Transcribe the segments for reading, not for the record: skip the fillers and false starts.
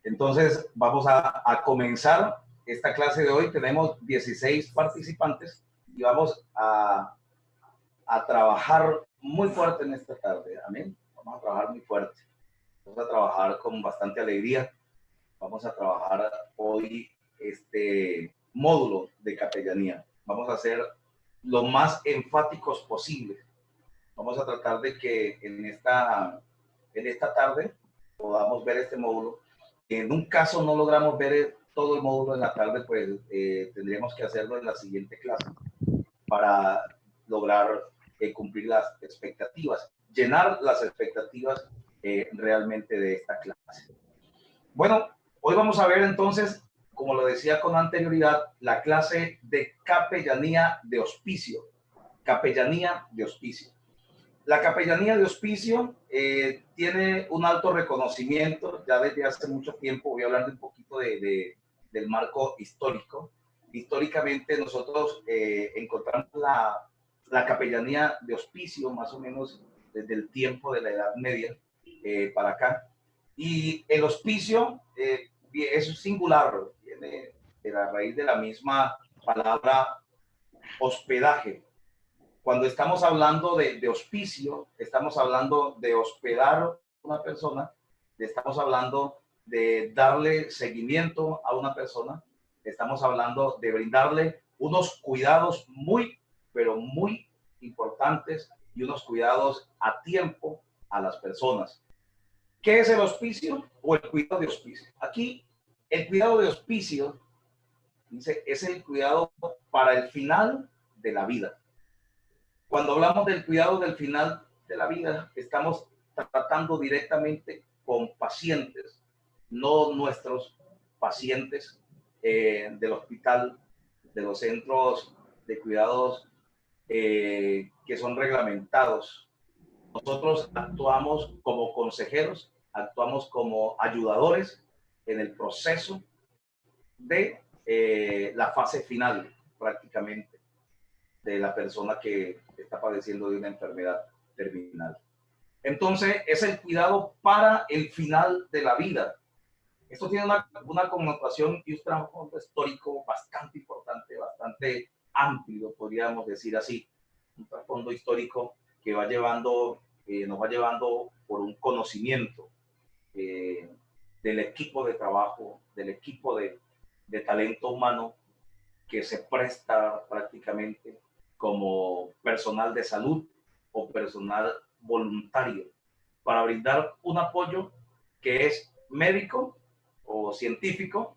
Entonces, vamos a comenzar esta clase de hoy. Tenemos 16 participantes y vamos a trabajar muy fuerte en esta tarde. Amén. Vamos a trabajar muy fuerte. Vamos a trabajar con bastante alegría. Vamos a trabajar hoy este módulo de capellanía. Vamos a ser lo más enfáticos posible. Vamos a tratar de que en esta tarde podamos ver este módulo. En un caso no logramos ver todo el módulo en la tarde, pues tendríamos que hacerlo en la siguiente clase para lograr cumplir las expectativas, llenar las expectativas realmente de esta clase. Bueno, hoy vamos a ver entonces, como lo decía con anterioridad, la clase de capellanía de hospicio. Capellanía de hospicio. La capellanía de hospicio tiene un alto reconocimiento ya desde hace mucho tiempo. Voy a hablar de un poquito del marco histórico. Históricamente nosotros encontramos la capellanía de hospicio más o menos desde el tiempo de la Edad Media para acá. Y el hospicio es singular, viene de la raíz de la misma palabra hospedaje. Cuando estamos hablando de hospicio, estamos hablando de hospedar a una persona, estamos hablando de darle seguimiento a una persona, estamos hablando de brindarle unos cuidados muy, pero muy importantes y unos cuidados a tiempo a las personas. ¿Qué es el hospicio o el cuidado de hospicio? Aquí, el cuidado de hospicio dice, es el cuidado para el final de la vida. Cuando hablamos del cuidado del final de la vida, estamos tratando directamente con pacientes, no nuestros pacientes del hospital, de los centros de cuidados que son reglamentados. Nosotros actuamos como consejeros, actuamos como ayudadores en el proceso de la fase final prácticamente de la persona que está padeciendo de una enfermedad terminal. Entonces, es el cuidado para el final de la vida. Esto tiene una connotación y un trasfondo histórico bastante importante, bastante amplio, podríamos decir así. Un trasfondo histórico que va llevando, nos va llevando por un conocimiento del equipo de trabajo, del equipo de talento humano que se presta prácticamente como personal de salud o personal voluntario para brindar un apoyo que es médico o científico,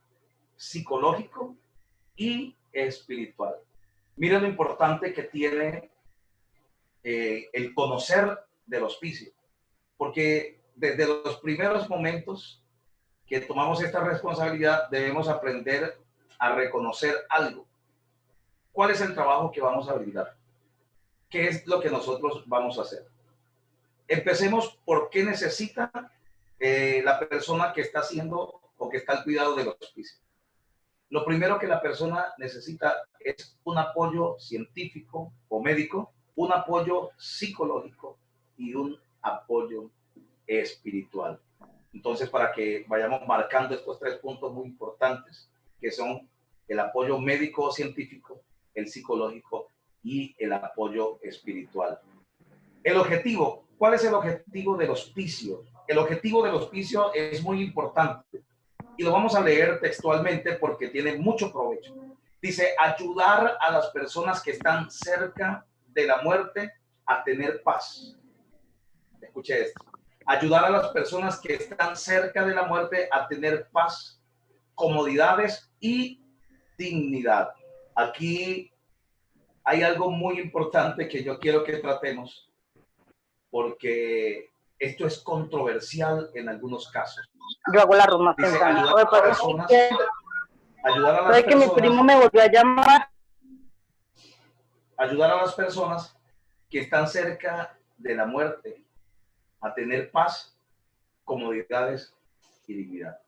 psicológico y espiritual. Mira lo importante que tiene el conocer del hospicio, porque desde los primeros momentos que tomamos esta responsabilidad debemos aprender a reconocer algo. ¿Cuál es el trabajo que vamos a brindar? ¿Qué es lo que nosotros vamos a hacer? Empecemos por qué necesita la persona que está haciendo o que está al cuidado del hospicio. Lo primero que la persona necesita es un apoyo científico o médico, un apoyo psicológico y un apoyo espiritual. Entonces, para que vayamos marcando estos tres puntos muy importantes, que son el apoyo médico o científico, el psicológico y el apoyo espiritual. El objetivo, ¿cuál es el objetivo del hospicio? El objetivo del hospicio es muy importante y lo vamos a leer textualmente porque tiene mucho provecho. Dice, ayudar a las personas que están cerca de la muerte a tener paz. Escuche esto. Ayudar a las personas que están cerca de la muerte a tener paz, comodidades y dignidad. Aquí hay algo muy importante que yo quiero que tratemos, porque esto es controversial en algunos casos. Yo hago la arroz más Dice, temprano. ayudar a las personas, ayudar a las Puede que mi primo me volvió a llamar. Ayudar a las personas que están cerca de la muerte a tener paz, comodidades y dignidad.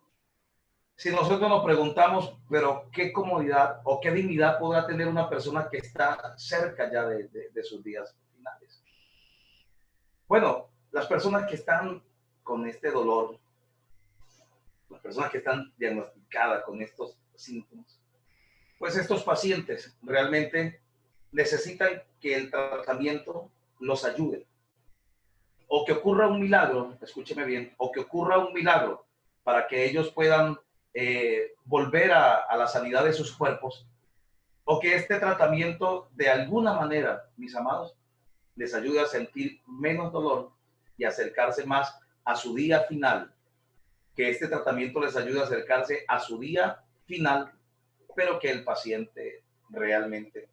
Si nosotros nos preguntamos, pero ¿qué comodidad o qué dignidad podrá tener una persona que está cerca ya de sus días finales? Bueno, las personas que están con este dolor, las personas que están diagnosticadas con estos síntomas, pues estos pacientes realmente necesitan que el tratamiento los ayude. O que ocurra un milagro, escúcheme bien, o que ocurra un milagro para que ellos puedan volver a la sanidad de sus cuerpos, o que este tratamiento de alguna manera, mis amados, les ayude a sentir menos dolor y acercarse más a su día final, que este tratamiento les ayude a acercarse a su día final, pero que el paciente realmente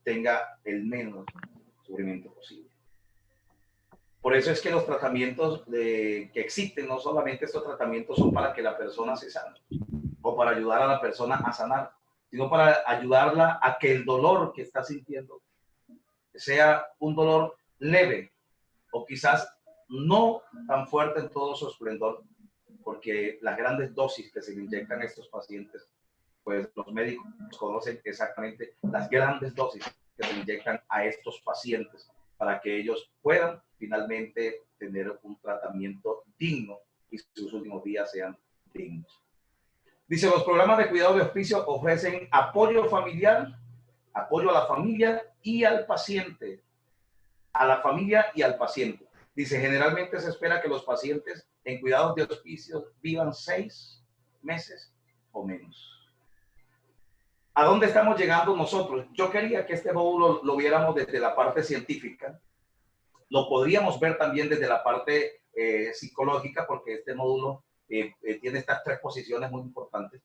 tenga el menos sufrimiento posible. Por eso es que los tratamientos que existen, no solamente estos tratamientos son para que la persona se sane o para ayudar a la persona a sanar, sino para ayudarla a que el dolor que está sintiendo sea un dolor leve o quizás no tan fuerte en todo su esplendor, porque las grandes dosis que se le inyectan a estos pacientes, pues los médicos conocen exactamente las grandes dosis que se inyectan a estos pacientes para que ellos puedan finalmente tener un tratamiento digno y sus últimos días sean dignos. Dice, los programas de cuidado de hospicio ofrecen apoyo familiar, apoyo a la familia y al paciente, a la familia y al paciente. Dice, generalmente se espera que los pacientes en cuidados de hospicio vivan 6 meses o menos. ¿A dónde estamos llegando nosotros? Yo quería que este módulo lo viéramos desde la parte científica. Lo podríamos ver también desde la parte psicológica, porque este módulo tiene estas 3 posiciones muy importantes.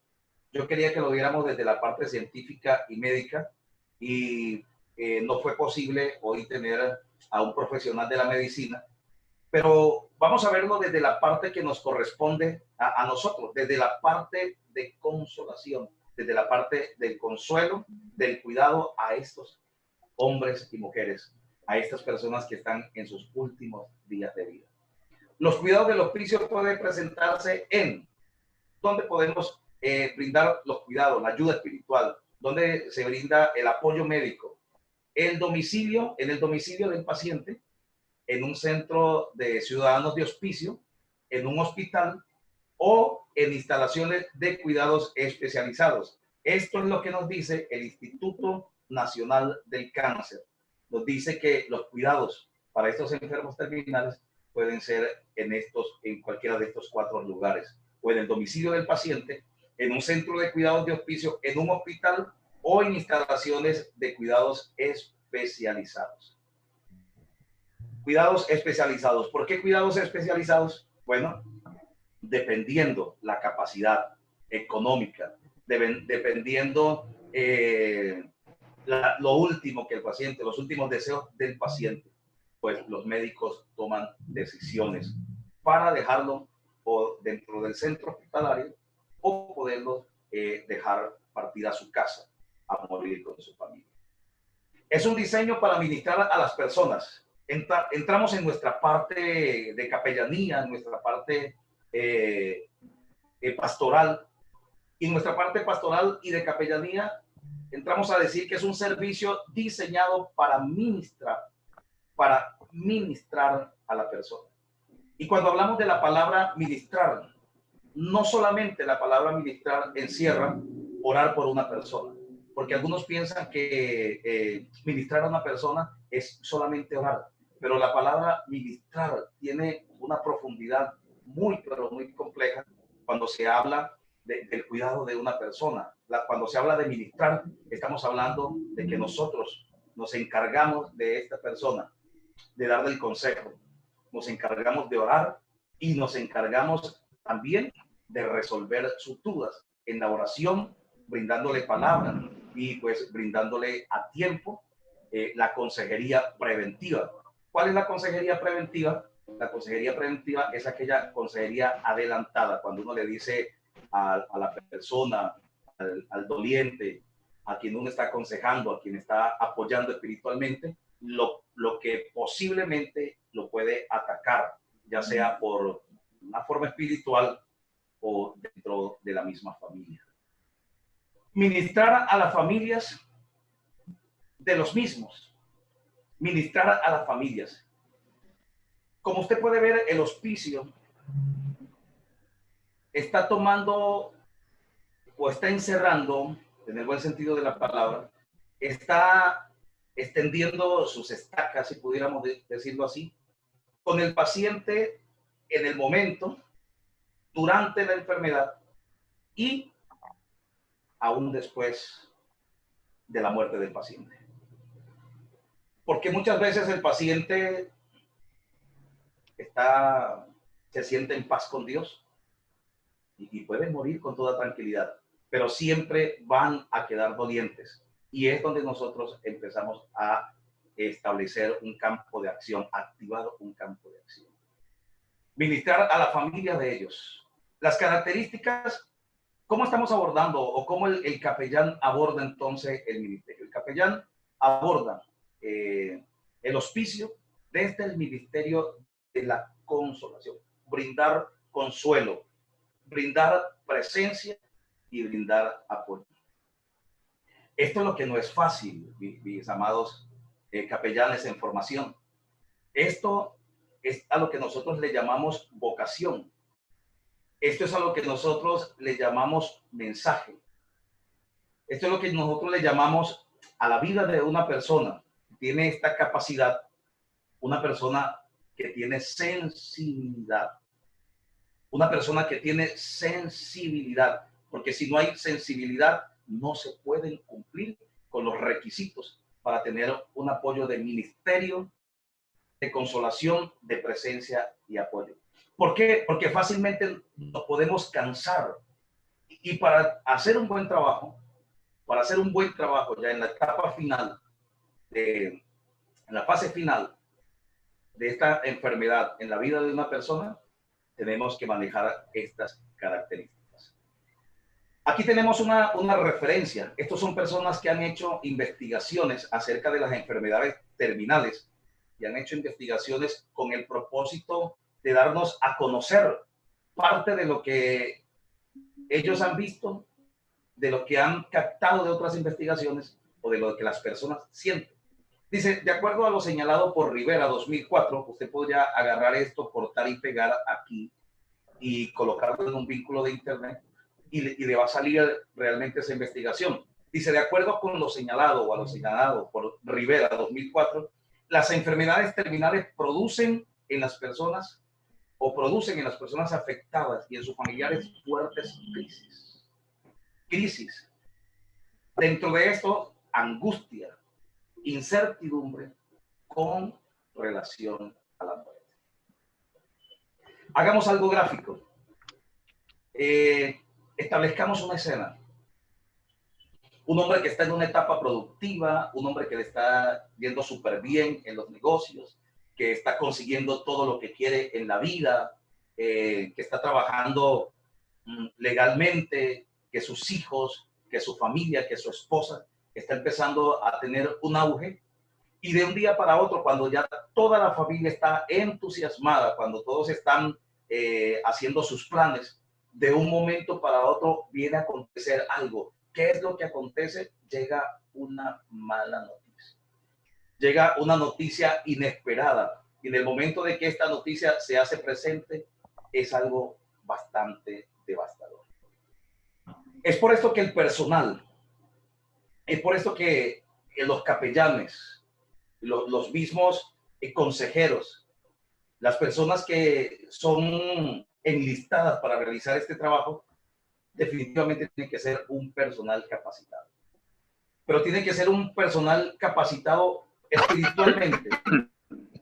Yo quería que lo viéramos desde la parte científica y médica, y no fue posible hoy tener a un profesional de la medicina, pero vamos a verlo desde la parte que nos corresponde a nosotros, desde la parte de consolación, desde la parte del consuelo, del cuidado a estos hombres y mujeres, a estas personas que están en sus últimos días de vida. Los cuidados del hospicio pueden presentarse en donde podemos brindar los cuidados, la ayuda espiritual, donde se brinda el apoyo médico, el domicilio, en el domicilio del paciente, en un centro de ciudadanos de hospicio, en un hospital o en instalaciones de cuidados especializados. Esto es lo que nos dice el Instituto Nacional del Cáncer. Nos dice que los cuidados para estos enfermos terminales pueden ser en cualquiera de estos 4 lugares, o en el domicilio del paciente, en un centro de cuidados de hospicio, en un hospital o en instalaciones de cuidados especializados. Cuidados especializados. ¿Por qué cuidados especializados? Bueno, dependiendo la capacidad económica, dependiendo lo último que el paciente, los últimos deseos del paciente, pues los médicos toman decisiones para dejarlo o dentro del centro hospitalario o poderlo dejar partir a su casa a morir con su familia. Es un diseño para ministrar a las personas. Entramos en nuestra parte de capellanía, en nuestra parte pastoral. Y nuestra parte pastoral y de capellanía entramos a decir que es un servicio diseñado para ministrar a la persona. Y cuando hablamos de la palabra ministrar, no solamente la palabra ministrar encierra orar por una persona, porque algunos piensan que ministrar a una persona es solamente orar, pero la palabra ministrar tiene una profundidad muy, pero muy compleja cuando se habla del cuidado de una persona. Cuando se habla de ministrar, estamos hablando de que nosotros nos encargamos de esta persona, de darle el consejo, nos encargamos de orar y nos encargamos también de resolver sus dudas en la oración, brindándole palabra y pues brindándole a tiempo la consejería preventiva. ¿Cuál es la consejería preventiva? La consejería preventiva es aquella consejería adelantada, cuando uno le dice a la persona, al doliente, a quien uno está aconsejando, a quien está apoyando espiritualmente, lo que posiblemente lo puede atacar, ya sea por una forma espiritual o dentro de la misma familia. Ministrar a las familias de los mismos. Ministrar a las familias. Como usted puede ver, el hospicio está tomando o está encerrando, en el buen sentido de la palabra, está extendiendo sus estacas, si pudiéramos decirlo así, con el paciente en el momento, durante la enfermedad y aún después de la muerte del paciente. Porque muchas veces el paciente se siente en paz con Dios y puede morir con toda tranquilidad, pero siempre van a quedar dolientes. Y es donde nosotros empezamos a establecer un campo de acción, activar un campo de acción. Ministrar a la familia de ellos. Las características, ¿cómo estamos abordando o cómo el capellán aborda entonces el ministerio? El capellán aborda el hospicio desde el ministerio de la consolación, brindar consuelo, brindar presencia y brindar apoyo. Esto es lo que no es fácil, mis amados capellanes en formación. Esto es a lo que nosotros le llamamos vocación. Esto es a lo que nosotros le llamamos mensaje. Esto es lo que nosotros le llamamos a la vida de una persona. Tiene esta capacidad, una persona que tiene sensibilidad. Una persona que tiene sensibilidad, porque si no hay sensibilidad, no se pueden cumplir con los requisitos para tener un apoyo de ministerio, de consolación, de presencia y apoyo. ¿Por qué? Porque fácilmente nos podemos cansar. Y para hacer un buen trabajo, ya en la etapa final, en la fase final de esta enfermedad en la vida de una persona, tenemos que manejar estas características. Aquí tenemos una referencia. Estos son personas que han hecho investigaciones acerca de las enfermedades terminales y han hecho investigaciones con el propósito de darnos a conocer parte de lo que ellos han visto, de lo que han captado de otras investigaciones o de lo que las personas sienten. Dice, de acuerdo a lo señalado por Rivera 2004, usted podría agarrar esto, cortar y pegar aquí y colocarlo en un vínculo de internet y le va a salir realmente esa investigación. Dice, de acuerdo con lo señalado o a lo señalado por Rivera 2004, las enfermedades terminales producen en las personas afectadas y en sus familiares fuertes crisis. Crisis. Dentro de esto, angustia, incertidumbre con relación a la muerte. Hagamos algo gráfico. Establezcamos una escena. Un hombre que está en una etapa productiva, un hombre que le está yendo súper bien en los negocios, que está consiguiendo todo lo que quiere en la vida, que está trabajando legalmente, que sus hijos, que su familia, que su esposa está empezando a tener un auge. Y de un día para otro, cuando ya toda la familia está entusiasmada, cuando todos están haciendo sus planes, de un momento para otro viene a acontecer algo. ¿Qué es lo que acontece? Llega una mala noticia. Llega una noticia inesperada. Y en el momento de que esta noticia se hace presente, es algo bastante devastador. Es por esto que el personal, es por esto que los capellanes, los mismos consejeros, las personas que son enlistadas para realizar este trabajo, definitivamente tiene que ser un personal capacitado. Pero tiene que ser un personal capacitado espiritualmente,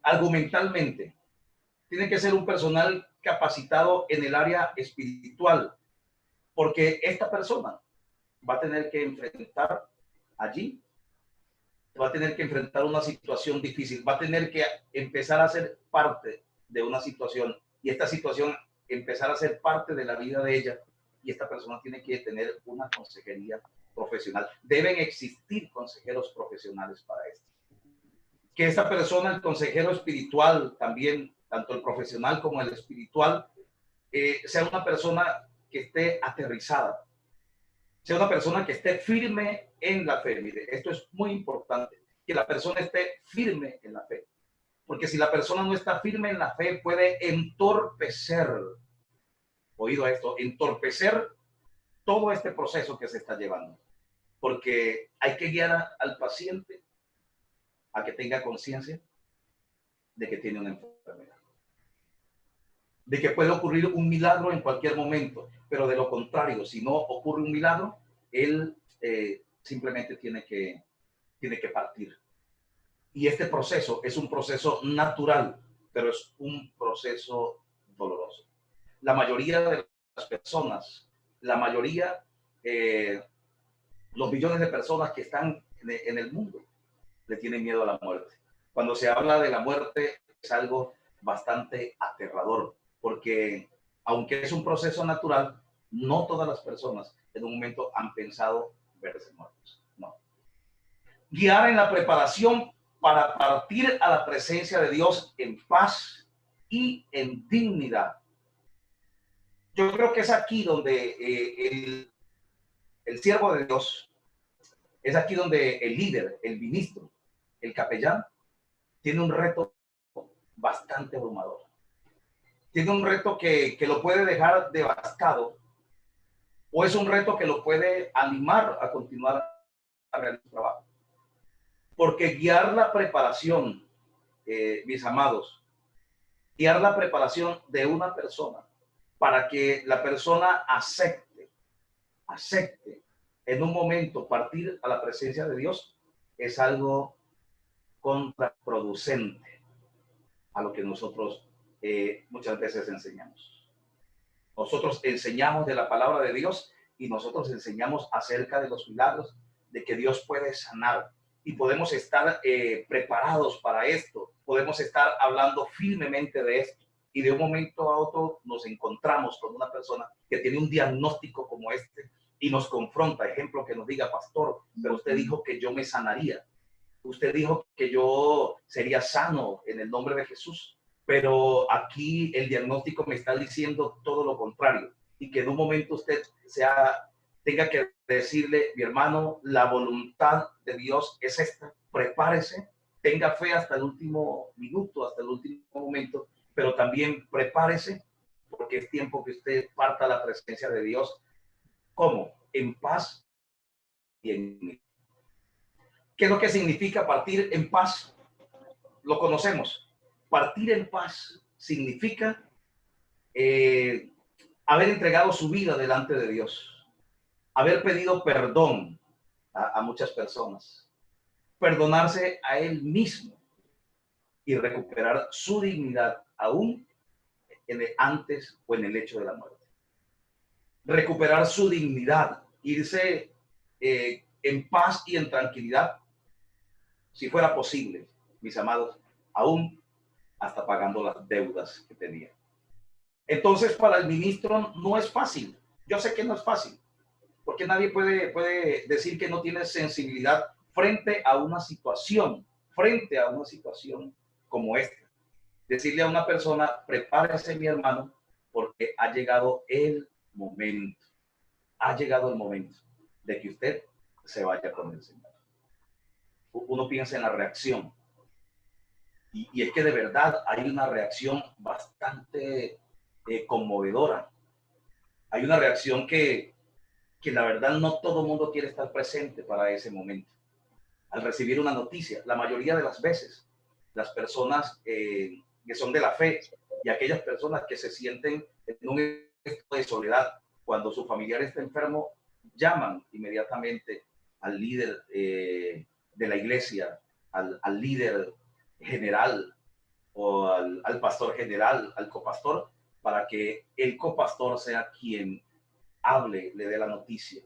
argumentalmente. Tiene que ser un personal capacitado en el área espiritual, porque esta persona va a tener que enfrentar allí, va a tener que enfrentar una situación difícil, va a tener que empezar a ser parte de una situación y esta situación empezar a ser parte de la vida de ella, y esta persona tiene que tener una consejería profesional. Deben existir consejeros profesionales para esto. Que esta persona, el consejero espiritual también, tanto el profesional como el espiritual, sea una persona que esté aterrizada, sea una persona que esté firme en la fe. Mire, esto es muy importante, que la persona esté firme en la fe. Porque si la persona no está firme en la fe, puede entorpecer oído a esto, entorpecer todo este proceso que se está llevando. Porque hay que guiar al paciente a que tenga conciencia de que tiene una enfermedad, de que puede ocurrir un milagro en cualquier momento, pero de lo contrario, si no ocurre un milagro, él simplemente tiene que partir. Y este proceso es un proceso natural, pero es un proceso doloroso. La mayoría de las personas, la mayoría, los millones de personas que están en el mundo, le tienen miedo a la muerte. Cuando se habla de la muerte es algo bastante aterrador, porque aunque es un proceso natural, no todas las personas en un momento han pensado verse muertos. No. Guiar en la preparación para partir a la presencia de Dios en paz y en dignidad. Yo creo que es aquí donde el siervo de Dios, es aquí donde el líder, el ministro, el capellán, tiene un reto bastante abrumador. Tiene un reto que lo puede dejar devastado, o es un reto que lo puede animar a continuar a realizar el trabajo. Porque guiar la preparación, mis amados, guiar la preparación de una persona para que la persona acepte en un momento partir a la presencia de Dios, es algo contraproducente a lo que nosotros muchas veces enseñamos. Nosotros enseñamos de la palabra de Dios y nosotros enseñamos acerca de los milagros, de que Dios puede sanar y podemos estar preparados para esto, podemos estar hablando firmemente de esto y de un momento a otro nos encontramos con una persona que tiene un diagnóstico como este y nos confronta, ejemplo, que nos diga: pastor, pero usted dijo que yo me sanaría, usted dijo que yo sería sano en el nombre de Jesús, pero aquí el diagnóstico me está diciendo todo lo contrario, y que en un momento usted tenga que decirle: mi hermano, la voluntad de Dios es esta, prepárese, tenga fe hasta el último minuto, hasta el último momento, pero también prepárese, porque es tiempo que usted parta a la presencia de Dios. ¿Cómo? En paz y en... ¿Qué es lo que significa partir en paz? Lo conocemos. Partir en paz significa haber entregado su vida delante de Dios, haber pedido perdón a muchas personas, perdonarse a él mismo y recuperar su dignidad aún en el antes o en el hecho de la muerte. Recuperar su dignidad, irse en paz y en tranquilidad, si fuera posible, mis amados, aún hasta pagando las deudas que tenía. Entonces, para el ministro no es fácil. Yo sé que no es fácil, porque nadie puede decir que no tiene sensibilidad frente a una situación como esta. Decirle a una persona: prepárese, mi hermano, porque ha llegado el momento de que usted se vaya con el Señor. Uno piensa en la reacción, y es que de verdad hay una reacción bastante conmovedora. Hay una reacción que la verdad no todo el mundo quiere estar presente para ese momento. Al recibir una noticia, la mayoría de las veces, las personas que son de la fe y aquellas personas que se sienten en un estado de soledad, cuando su familiar está enfermo, llaman inmediatamente al líder de la iglesia, al líder general o al pastor general, al copastor, para que el copastor sea quien hable, le dé la noticia.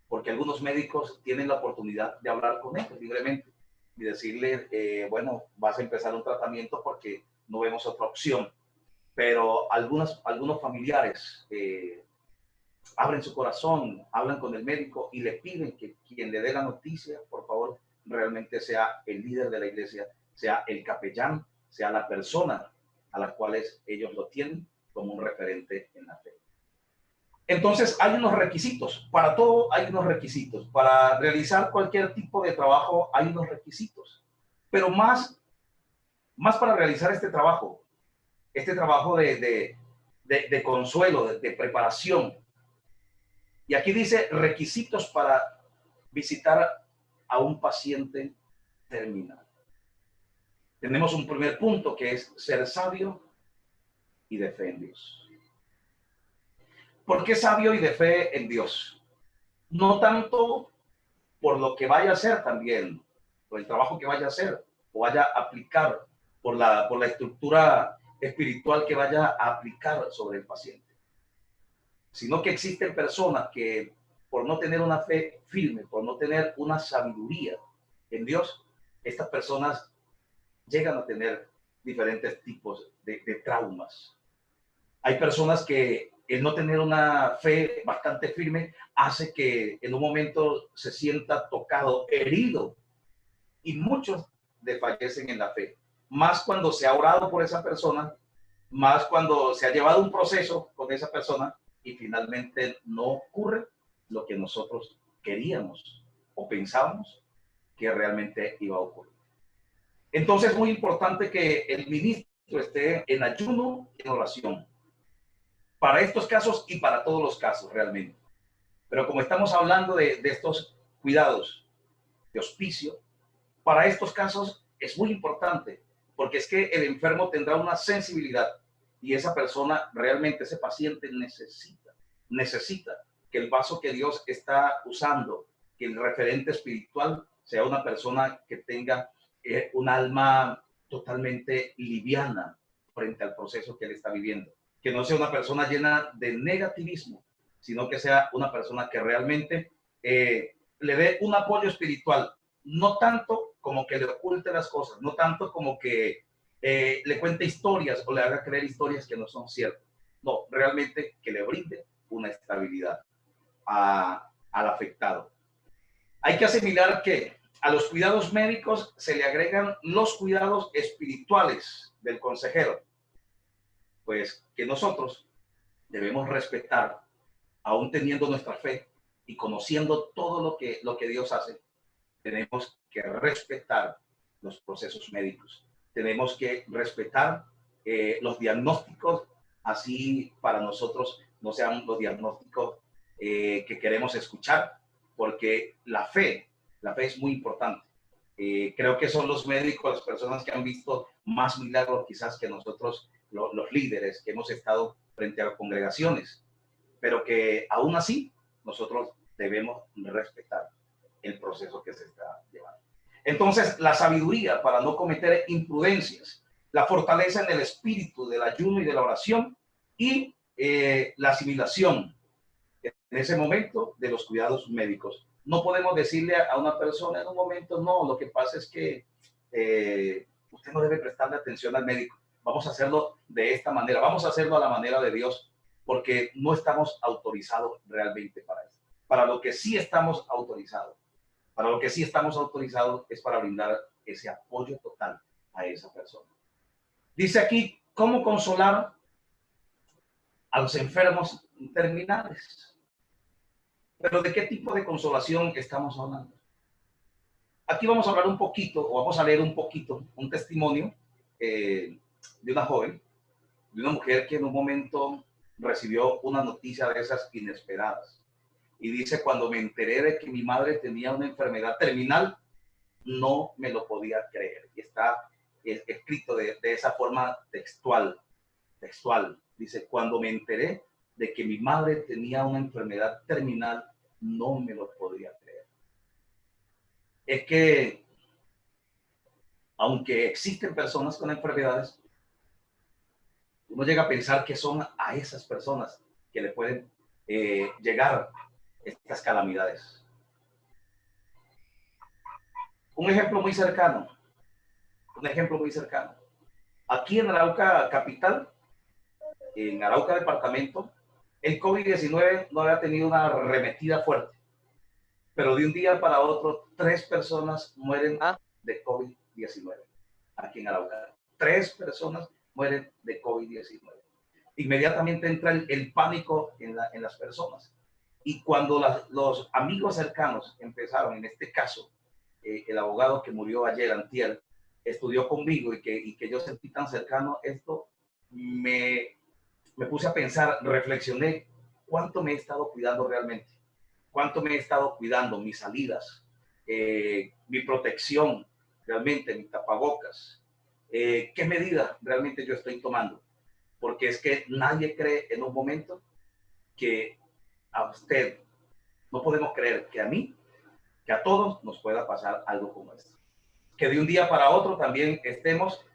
Porque algunos médicos tienen la oportunidad de hablar con ellos libremente y decirle, bueno, vas a empezar un tratamiento porque no vemos otra opción. Pero algunos familiares abren su corazón, hablan con el médico y le piden que quien le dé la noticia, por favor, realmente sea el líder de la iglesia, sea el capellán, sea la persona a la cual ellos lo tienen como un referente en la fe. Entonces hay unos requisitos, para todo hay unos requisitos, para realizar cualquier tipo de trabajo hay unos requisitos, pero más para realizar este trabajo de consuelo, de preparación. Y aquí dice requisitos para visitar a un paciente terminal. Tenemos un primer punto que es ser sabio y de fe en Dios. ¿Por qué sabio y de fe en Dios? No tanto por lo que vaya a hacer también, por el trabajo que vaya a hacer o vaya a aplicar, por la estructura espiritual que vaya a aplicar sobre el paciente, sino que existen personas que por no tener una fe firme, por no tener una sabiduría en Dios, estas personas llegan a tener diferentes tipos de traumas. Hay personas que el no tener una fe bastante firme hace que en un momento se sienta tocado, herido, y muchos desfallecen en la fe. Más cuando se ha orado por esa persona, más cuando se ha llevado un proceso con esa persona y finalmente no ocurre lo que nosotros queríamos o pensábamos que realmente iba a ocurrir. Entonces es muy importante que el ministro esté en ayuno y en oración para estos casos y para todos los casos realmente. Pero como estamos hablando de estos cuidados de hospicio, para estos casos es muy importante, porque es que el enfermo tendrá una sensibilidad y esa persona, realmente ese paciente necesita que el vaso que Dios está usando, que el referente espiritual sea una persona que tenga un alma totalmente liviana frente al proceso que él está viviendo. Que no sea una persona llena de negativismo, sino que sea una persona que realmente le dé un apoyo espiritual, no tanto como que le oculte las cosas, no tanto como que le cuente historias o le haga creer historias que no son ciertas. No, realmente que le brinde una estabilidad al afectado. Hay que asimilar que a los cuidados médicos se le agregan los cuidados espirituales del consejero, pues que nosotros debemos respetar, aún teniendo nuestra fe y conociendo todo lo que Dios hace. Tenemos que respetar los procesos médicos, tenemos que respetar los diagnósticos, así para nosotros no sean los diagnósticos que queremos escuchar, porque la fe es muy importante. Creo que son los médicos, las personas que han visto más milagros quizás que nosotros, los líderes que hemos estado frente a congregaciones, pero que aún así nosotros debemos respetar el proceso que se está llevando. Entonces, la sabiduría para no cometer imprudencias, la fortaleza en el espíritu del ayuno y de la oración y la asimilación en ese momento de los cuidados médicos. No podemos decirle a una persona en un momento, no, lo que pasa es que usted no debe prestarle atención al médico. Vamos a hacerlo de esta manera, vamos a hacerlo a la manera de Dios, porque no estamos autorizados realmente para eso. Para lo que sí estamos autorizados, es para brindar ese apoyo total a esa persona. Dice aquí, ¿cómo consolar a los enfermos terminales? Pero ¿de qué tipo de consolación estamos hablando? Aquí vamos a hablar un poquito, o vamos a leer un poquito, un testimonio de una joven, de una mujer que en un momento recibió una noticia de esas inesperadas. Y dice, cuando me enteré de que mi madre tenía una enfermedad terminal, no me lo podía creer. Y está escrito de esa forma textual. Dice, cuando me enteré de que mi madre tenía una enfermedad terminal, no me lo podía creer. Es que, aunque existen personas con enfermedades, uno llega a pensar que son a esas personas que le pueden llegar estas calamidades. Un ejemplo muy cercano. Aquí en Arauca capital, en Arauca departamento, el COVID-19 no había tenido una arremetida fuerte, pero de un día para otro 3 personas mueren de COVID-19 aquí en Arauca. 3 personas mueren de COVID-19. Inmediatamente entra el pánico en las personas. Y cuando los amigos cercanos empezaron, en este caso, el abogado que murió ayer, antier, estudió conmigo y que yo sentí tan cercano, esto me me puse a pensar, reflexioné, ¿cuánto me he estado cuidando realmente? ¿Cuánto me he estado cuidando? Mis salidas, mi protección, realmente, mi tapabocas. ¿Qué medida realmente yo estoy tomando? Porque es que nadie cree en un momento que a usted, no podemos creer que a mí, que a todos nos pueda pasar algo como esto. Que de un día para otro también estemos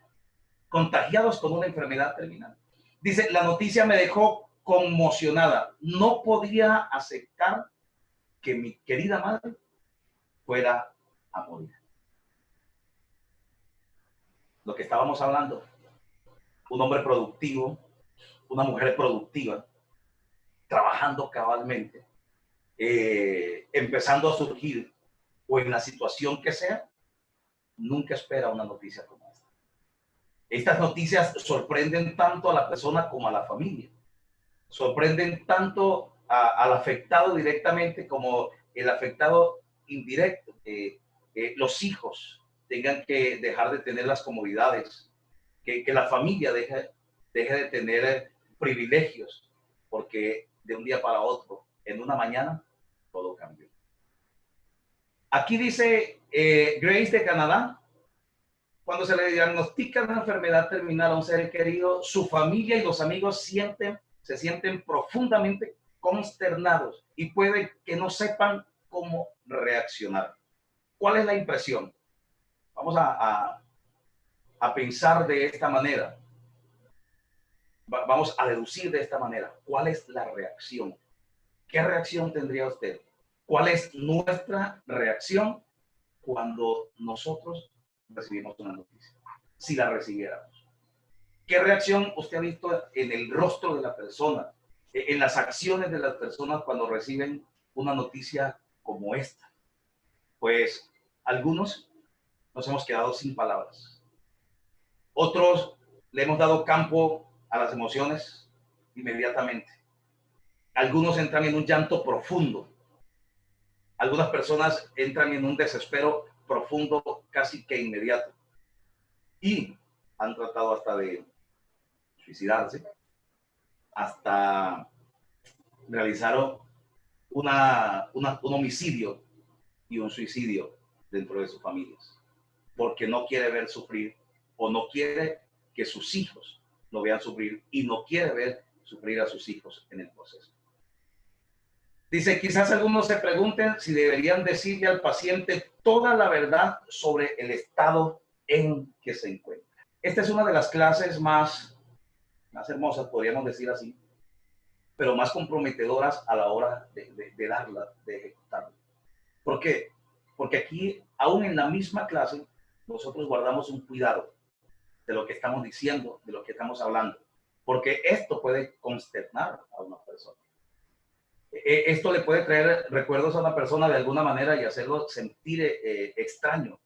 contagiados con una enfermedad terminal. Dice, la noticia me dejó conmocionada. No podía aceptar que mi querida madre fuera a morir. Lo que estábamos hablando, un hombre productivo, una mujer productiva, trabajando cabalmente, empezando a surgir o en la situación que sea, nunca espera una noticia como esta. Estas noticias sorprenden tanto a la persona como a la familia. Sorprenden tanto al afectado directamente como el afectado indirecto. Los hijos tengan que dejar de tener las comodidades, que la familia deje de tener privilegios, porque de un día para otro, en una mañana, todo cambió. Aquí dice Grace de Canadá, cuando se le diagnostica una enfermedad terminal a un ser querido, su familia y los amigos se sienten profundamente consternados y puede que no sepan cómo reaccionar. ¿Cuál es la impresión? Vamos a pensar de esta manera. Vamos a deducir de esta manera. ¿Cuál es la reacción? ¿Qué reacción tendría usted? ¿Cuál es nuestra reacción cuando nosotros recibimos una noticia? Si la recibiéramos. ¿Qué reacción usted ha visto en el rostro de la persona, en las acciones de las personas cuando reciben una noticia como esta? Pues algunos nos hemos quedado sin palabras. Otros le hemos dado campo a las emociones inmediatamente. Algunos entran en un llanto profundo. Algunas personas entran en un desespero profundo casi que inmediato. Y han tratado hasta de suicidarse, hasta realizaron un homicidio y un suicidio dentro de sus familias, porque no quiere ver sufrir o no quiere que sus hijos lo vean sufrir y no quiere ver sufrir a sus hijos en el proceso. Dice, quizás algunos se pregunten si deberían decirle al paciente toda la verdad sobre el estado en que se encuentra. Esta es una de las clases más hermosas, podríamos decir así, pero más comprometedoras a la hora de darla, de ejecutarla. ¿Por qué? Porque aquí, aún en la misma clase, nosotros guardamos un cuidado de lo que estamos diciendo, de lo que estamos hablando, porque esto puede consternar a una persona. Esto le puede traer recuerdos a una persona de alguna manera y hacerlo sentir extraño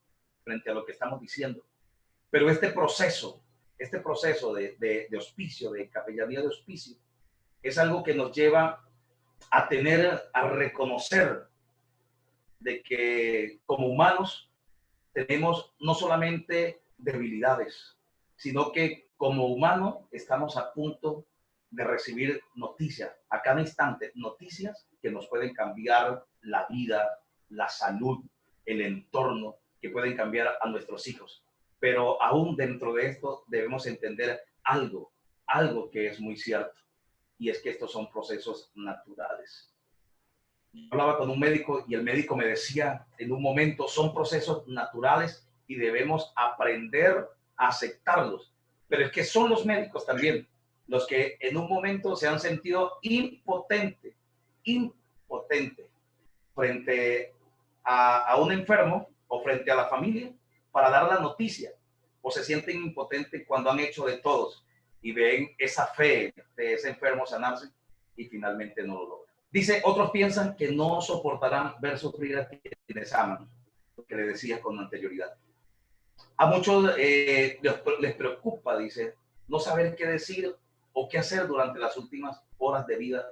frente a lo que estamos diciendo. Pero este proceso de hospicio, de capellanía de hospicio, es algo que nos lleva a reconocer de que como humanos tenemos no solamente debilidades, sino que como humanos estamos a punto de recibir noticias, a cada instante, noticias que nos pueden cambiar la vida, la salud, el entorno, que pueden cambiar a nuestros hijos. Pero aún dentro de esto debemos entender algo que es muy cierto, y es que estos son procesos naturales. Yo hablaba con un médico y el médico me decía en un momento, son procesos naturales y debemos aprender a aceptarlos. Pero es que son los médicos también los que en un momento se han sentido impotentes frente a un enfermo o frente a la familia para dar la noticia, o se sienten impotentes cuando han hecho de todos y ven esa fe de ese enfermo sanarse y finalmente no lo logran. Dice, otros piensan que no soportarán ver sufrir a quienes aman, lo que le decía con anterioridad. A muchos les preocupa, dice, no saber qué decir o qué hacer durante las últimas horas de vida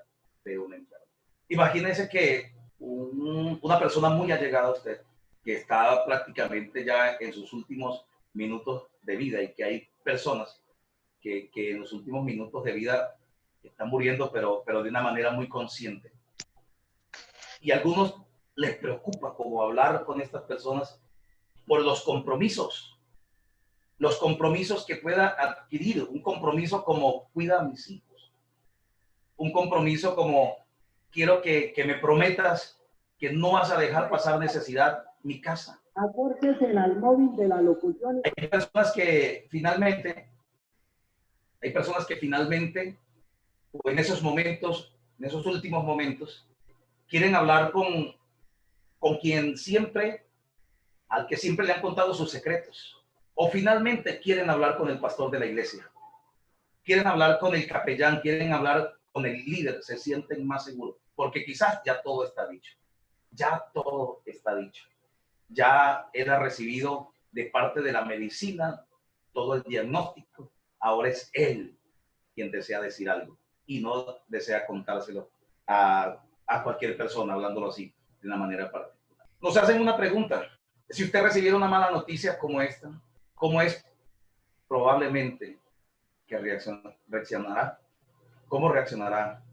de un enfermo. Imagínense que una persona muy allegada a usted, que está prácticamente ya en sus últimos minutos de vida, y que hay personas que en los últimos minutos de vida están muriendo, pero de una manera muy consciente. Y a algunos les preocupa como hablar con estas personas por los compromisos que pueda adquirir, un compromiso como cuida a mis hijos, un compromiso como quiero que me prometas que no vas a dejar pasar necesidad mi casa. Acórtese al móvil de la locución. Hay personas que finalmente, o en esos momentos, en esos últimos momentos, quieren hablar con quien siempre, al que siempre le han contado sus secretos. O finalmente quieren hablar con el pastor de la iglesia. Quieren hablar con el capellán, quieren hablar con el líder, se sienten más seguros. Porque quizás ya todo está dicho. Ya todo está dicho. Ya él ha recibido de parte de la medicina todo el diagnóstico. Ahora es él quien desea decir algo y no desea contárselo a cualquier persona, hablándolo así, de una manera particular. Nos hacen una pregunta. Si usted recibiera una mala noticia como esta, ¿cómo es probablemente que reaccionará? ¿Cómo reaccionará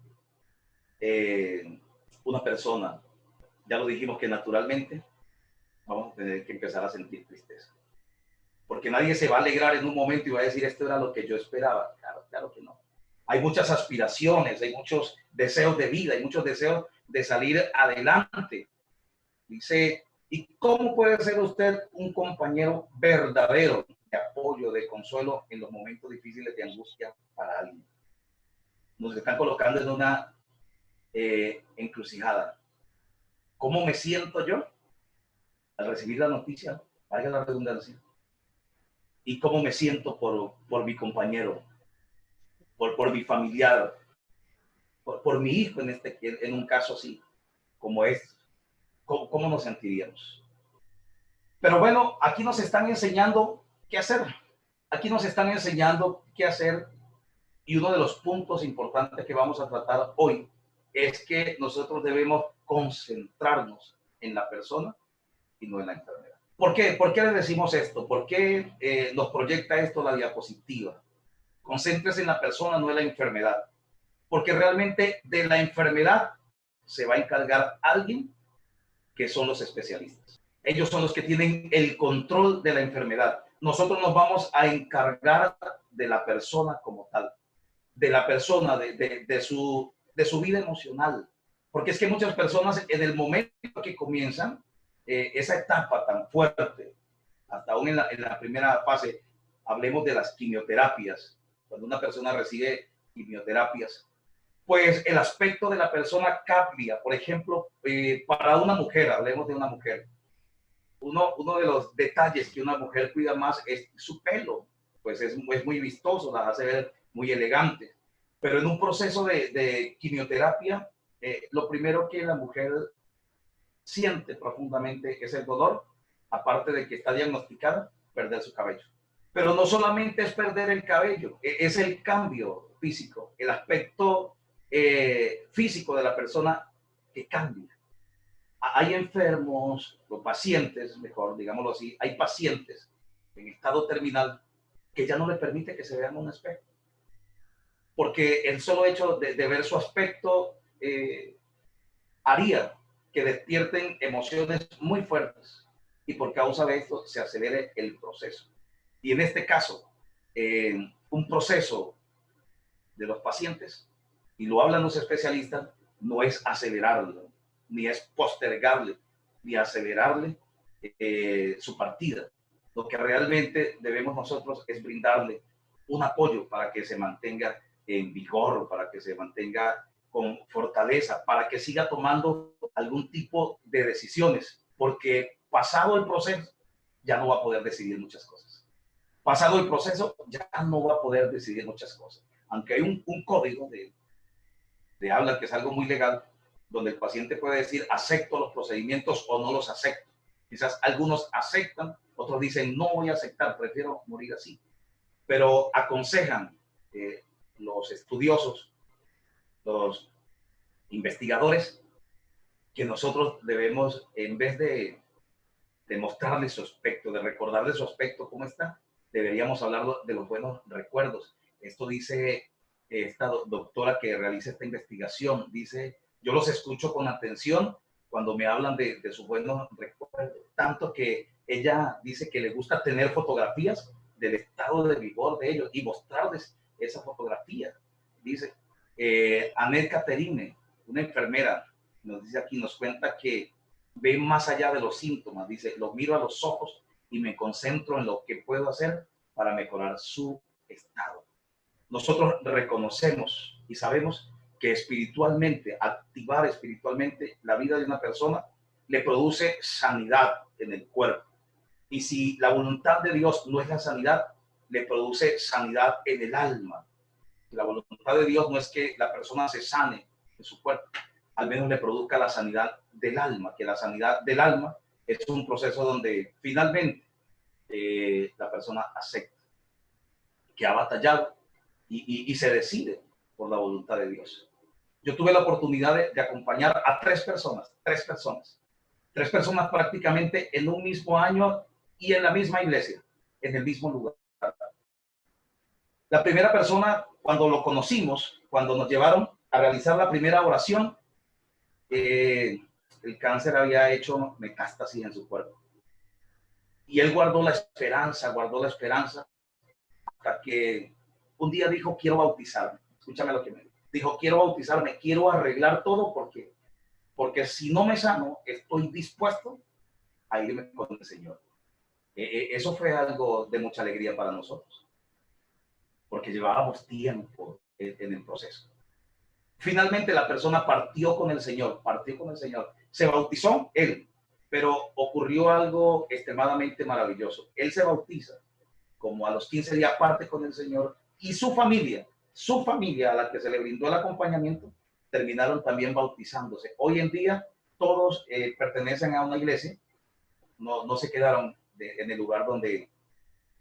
una persona? Ya lo dijimos que naturalmente vamos a tener que empezar a sentir tristeza. Porque nadie se va a alegrar en un momento y va a decir, esto era lo que yo esperaba. Claro, claro que no. Hay muchas aspiraciones, hay muchos deseos de vida, hay muchos deseos de salir adelante. Dice, ¿y cómo puede ser usted un compañero verdadero de apoyo, de consuelo en los momentos difíciles de angustia para alguien? Nos están colocando en una encrucijada. ¿Cómo me siento yo al recibir la noticia? Valga la redundancia. ¿Y cómo me siento por mi compañero, por mi familiar, por mi hijo en un caso así, como es? ¿Cómo nos sentiríamos? Pero bueno, aquí nos están enseñando qué hacer. Aquí nos están enseñando qué hacer. Y uno de los puntos importantes que vamos a tratar hoy es que nosotros debemos concentrarnos en la persona y no en la enfermedad. ¿Por qué? ¿Por qué le decimos esto? ¿Por qué nos proyecta esto la diapositiva? Concéntrese en la persona, no en la enfermedad. Porque realmente de la enfermedad se va a encargar alguien que son los especialistas. Ellos son los que tienen el control de la enfermedad. Nosotros nos vamos a encargar de la persona como tal, de la persona, de su vida emocional. Porque es que muchas personas en el momento que comienzan esa etapa tan fuerte, hasta aún en la primera fase, hablemos de las quimioterapias, cuando una persona recibe quimioterapias, pues el aspecto de la persona cambia. Por ejemplo, para una mujer, hablemos de una mujer, uno de los detalles que una mujer cuida más es su pelo, pues es muy vistoso, las hace ver muy elegantes. Pero en un proceso de quimioterapia, lo primero que la mujer siente profundamente es el dolor, aparte de que está diagnosticada, perder su cabello. Pero no solamente es perder el cabello, es el cambio físico, el aspecto físico de la persona que cambia. Hay enfermos, o pacientes, mejor, digámoslo así, hay pacientes en estado terminal que ya no le permite que se vean un espejo. Porque el solo hecho de ver su aspecto haría que despierten emociones muy fuertes y por causa de esto se acelere el proceso. Y en este caso, un proceso de los pacientes, y lo hablan los especialistas, no es acelerarlo, ni es postergarle, ni acelerarle su partida. Lo que realmente debemos nosotros es brindarle un apoyo para que se mantenga en vigor, para que se mantenga con fortaleza, para que siga tomando algún tipo de decisiones, porque pasado el proceso ya no va a poder decidir muchas cosas. Pasado el proceso ya no va a poder decidir muchas cosas. Aunque hay un código de habla que es algo muy legal, donde el paciente puede decir acepto los procedimientos o no los acepto. Quizás algunos aceptan, otros dicen no voy a aceptar, prefiero morir así. Pero aconsejan los estudiosos, los investigadores, que nosotros debemos, en vez de mostrarle su aspecto, de recordarle su aspecto, cómo está, deberíamos hablar de los buenos recuerdos. Esto dice esta doctora que realiza esta investigación, dice, yo los escucho con atención cuando me hablan de sus buenos recuerdos, tanto que ella dice que le gusta tener fotografías del estado de vigor de ellos y mostrarles esa fotografía. Dice, Annette Catherine, una enfermera, nos dice aquí, nos cuenta que ve más allá de los síntomas. Dice, los miro a los ojos y me concentro en lo que puedo hacer para mejorar su estado. Nosotros reconocemos y sabemos que espiritualmente, activar espiritualmente la vida de una persona le produce sanidad en el cuerpo. Y si la voluntad de Dios no es la sanidad, le produce sanidad en el alma. La voluntad de Dios no es que la persona se sane en su cuerpo, al menos le produzca la sanidad del alma, que la sanidad del alma es un proceso donde finalmente la persona acepta que ha batallado y se decide por la voluntad de Dios. Yo tuve la oportunidad de acompañar a tres personas prácticamente en un mismo año y en la misma iglesia, en el mismo lugar. La primera persona, cuando lo conocimos, cuando nos llevaron a realizar la primera oración, el cáncer había hecho metástasis en su cuerpo. Y él guardó la esperanza, hasta que un día dijo, quiero bautizarme. Escúchame lo que me dijo. Dijo, quiero bautizarme, quiero arreglar todo porque si no me sano, estoy dispuesto a irme con el Señor. Eso fue algo de mucha alegría para nosotros, porque llevábamos tiempo en el proceso. Finalmente la persona partió con el Señor. Se bautizó él, pero ocurrió algo extremadamente maravilloso. Él se bautiza, como a los 15 días parte con el Señor, y su familia a la que se le brindó el acompañamiento, terminaron también bautizándose. Hoy en día todos pertenecen a una iglesia, no se quedaron en el lugar donde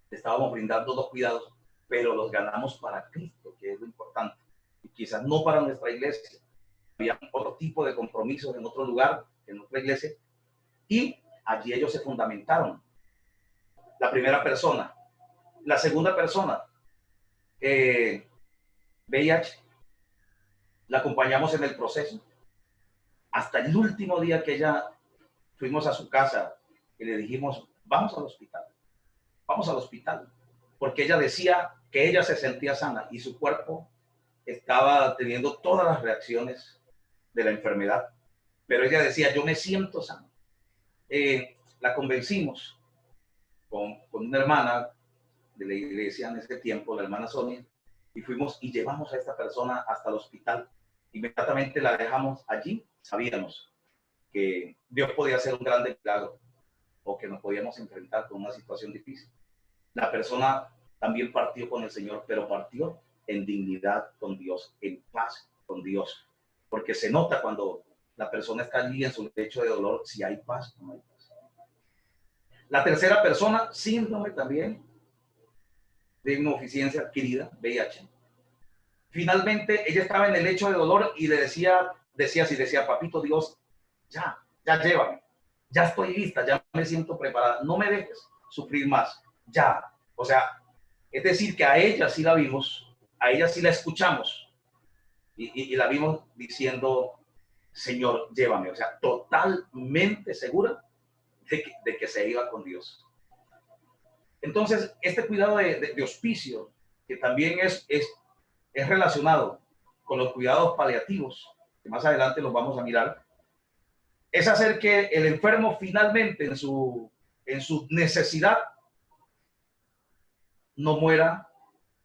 estábamos brindando los cuidados, pero los ganamos para Cristo, que es lo importante. Y quizás no para nuestra iglesia. Había otro tipo de compromisos en otro lugar, en otra iglesia, y allí ellos se fundamentaron. La primera persona. La segunda persona, VIH, la acompañamos en el proceso. Hasta el último día que ella fuimos a su casa y le dijimos, vamos al hospital, porque ella decía que ella se sentía sana y su cuerpo estaba teniendo todas las reacciones de la enfermedad, pero ella decía, yo me siento sana. La convencimos con una hermana de la iglesia en ese tiempo, la hermana Sonia, y fuimos y llevamos a esta persona hasta el hospital. Inmediatamente la dejamos allí. Sabíamos que Dios podía hacer un gran milagro o que nos podíamos enfrentar con una situación difícil. La persona también partió con el Señor, pero partió en dignidad con Dios, en paz con Dios, porque se nota cuando la persona está allí en su lecho de dolor, si hay paz o no hay paz. La tercera persona, síndrome también de inmunodeficiencia adquirida, VIH. Finalmente, ella estaba en el lecho de dolor y le decía, papito Dios, ya llévame, ya estoy lista, ya me siento preparada, no me dejes sufrir más, ya. O sea, es decir, que a ella sí la vimos, a ella sí la escuchamos y la vimos diciendo, Señor, llévame, o sea, totalmente segura de que se iba con Dios. Entonces, este cuidado de hospicio, que también es relacionado con los cuidados paliativos, que más adelante los vamos a mirar, es hacer que el enfermo finalmente en su necesidad no muera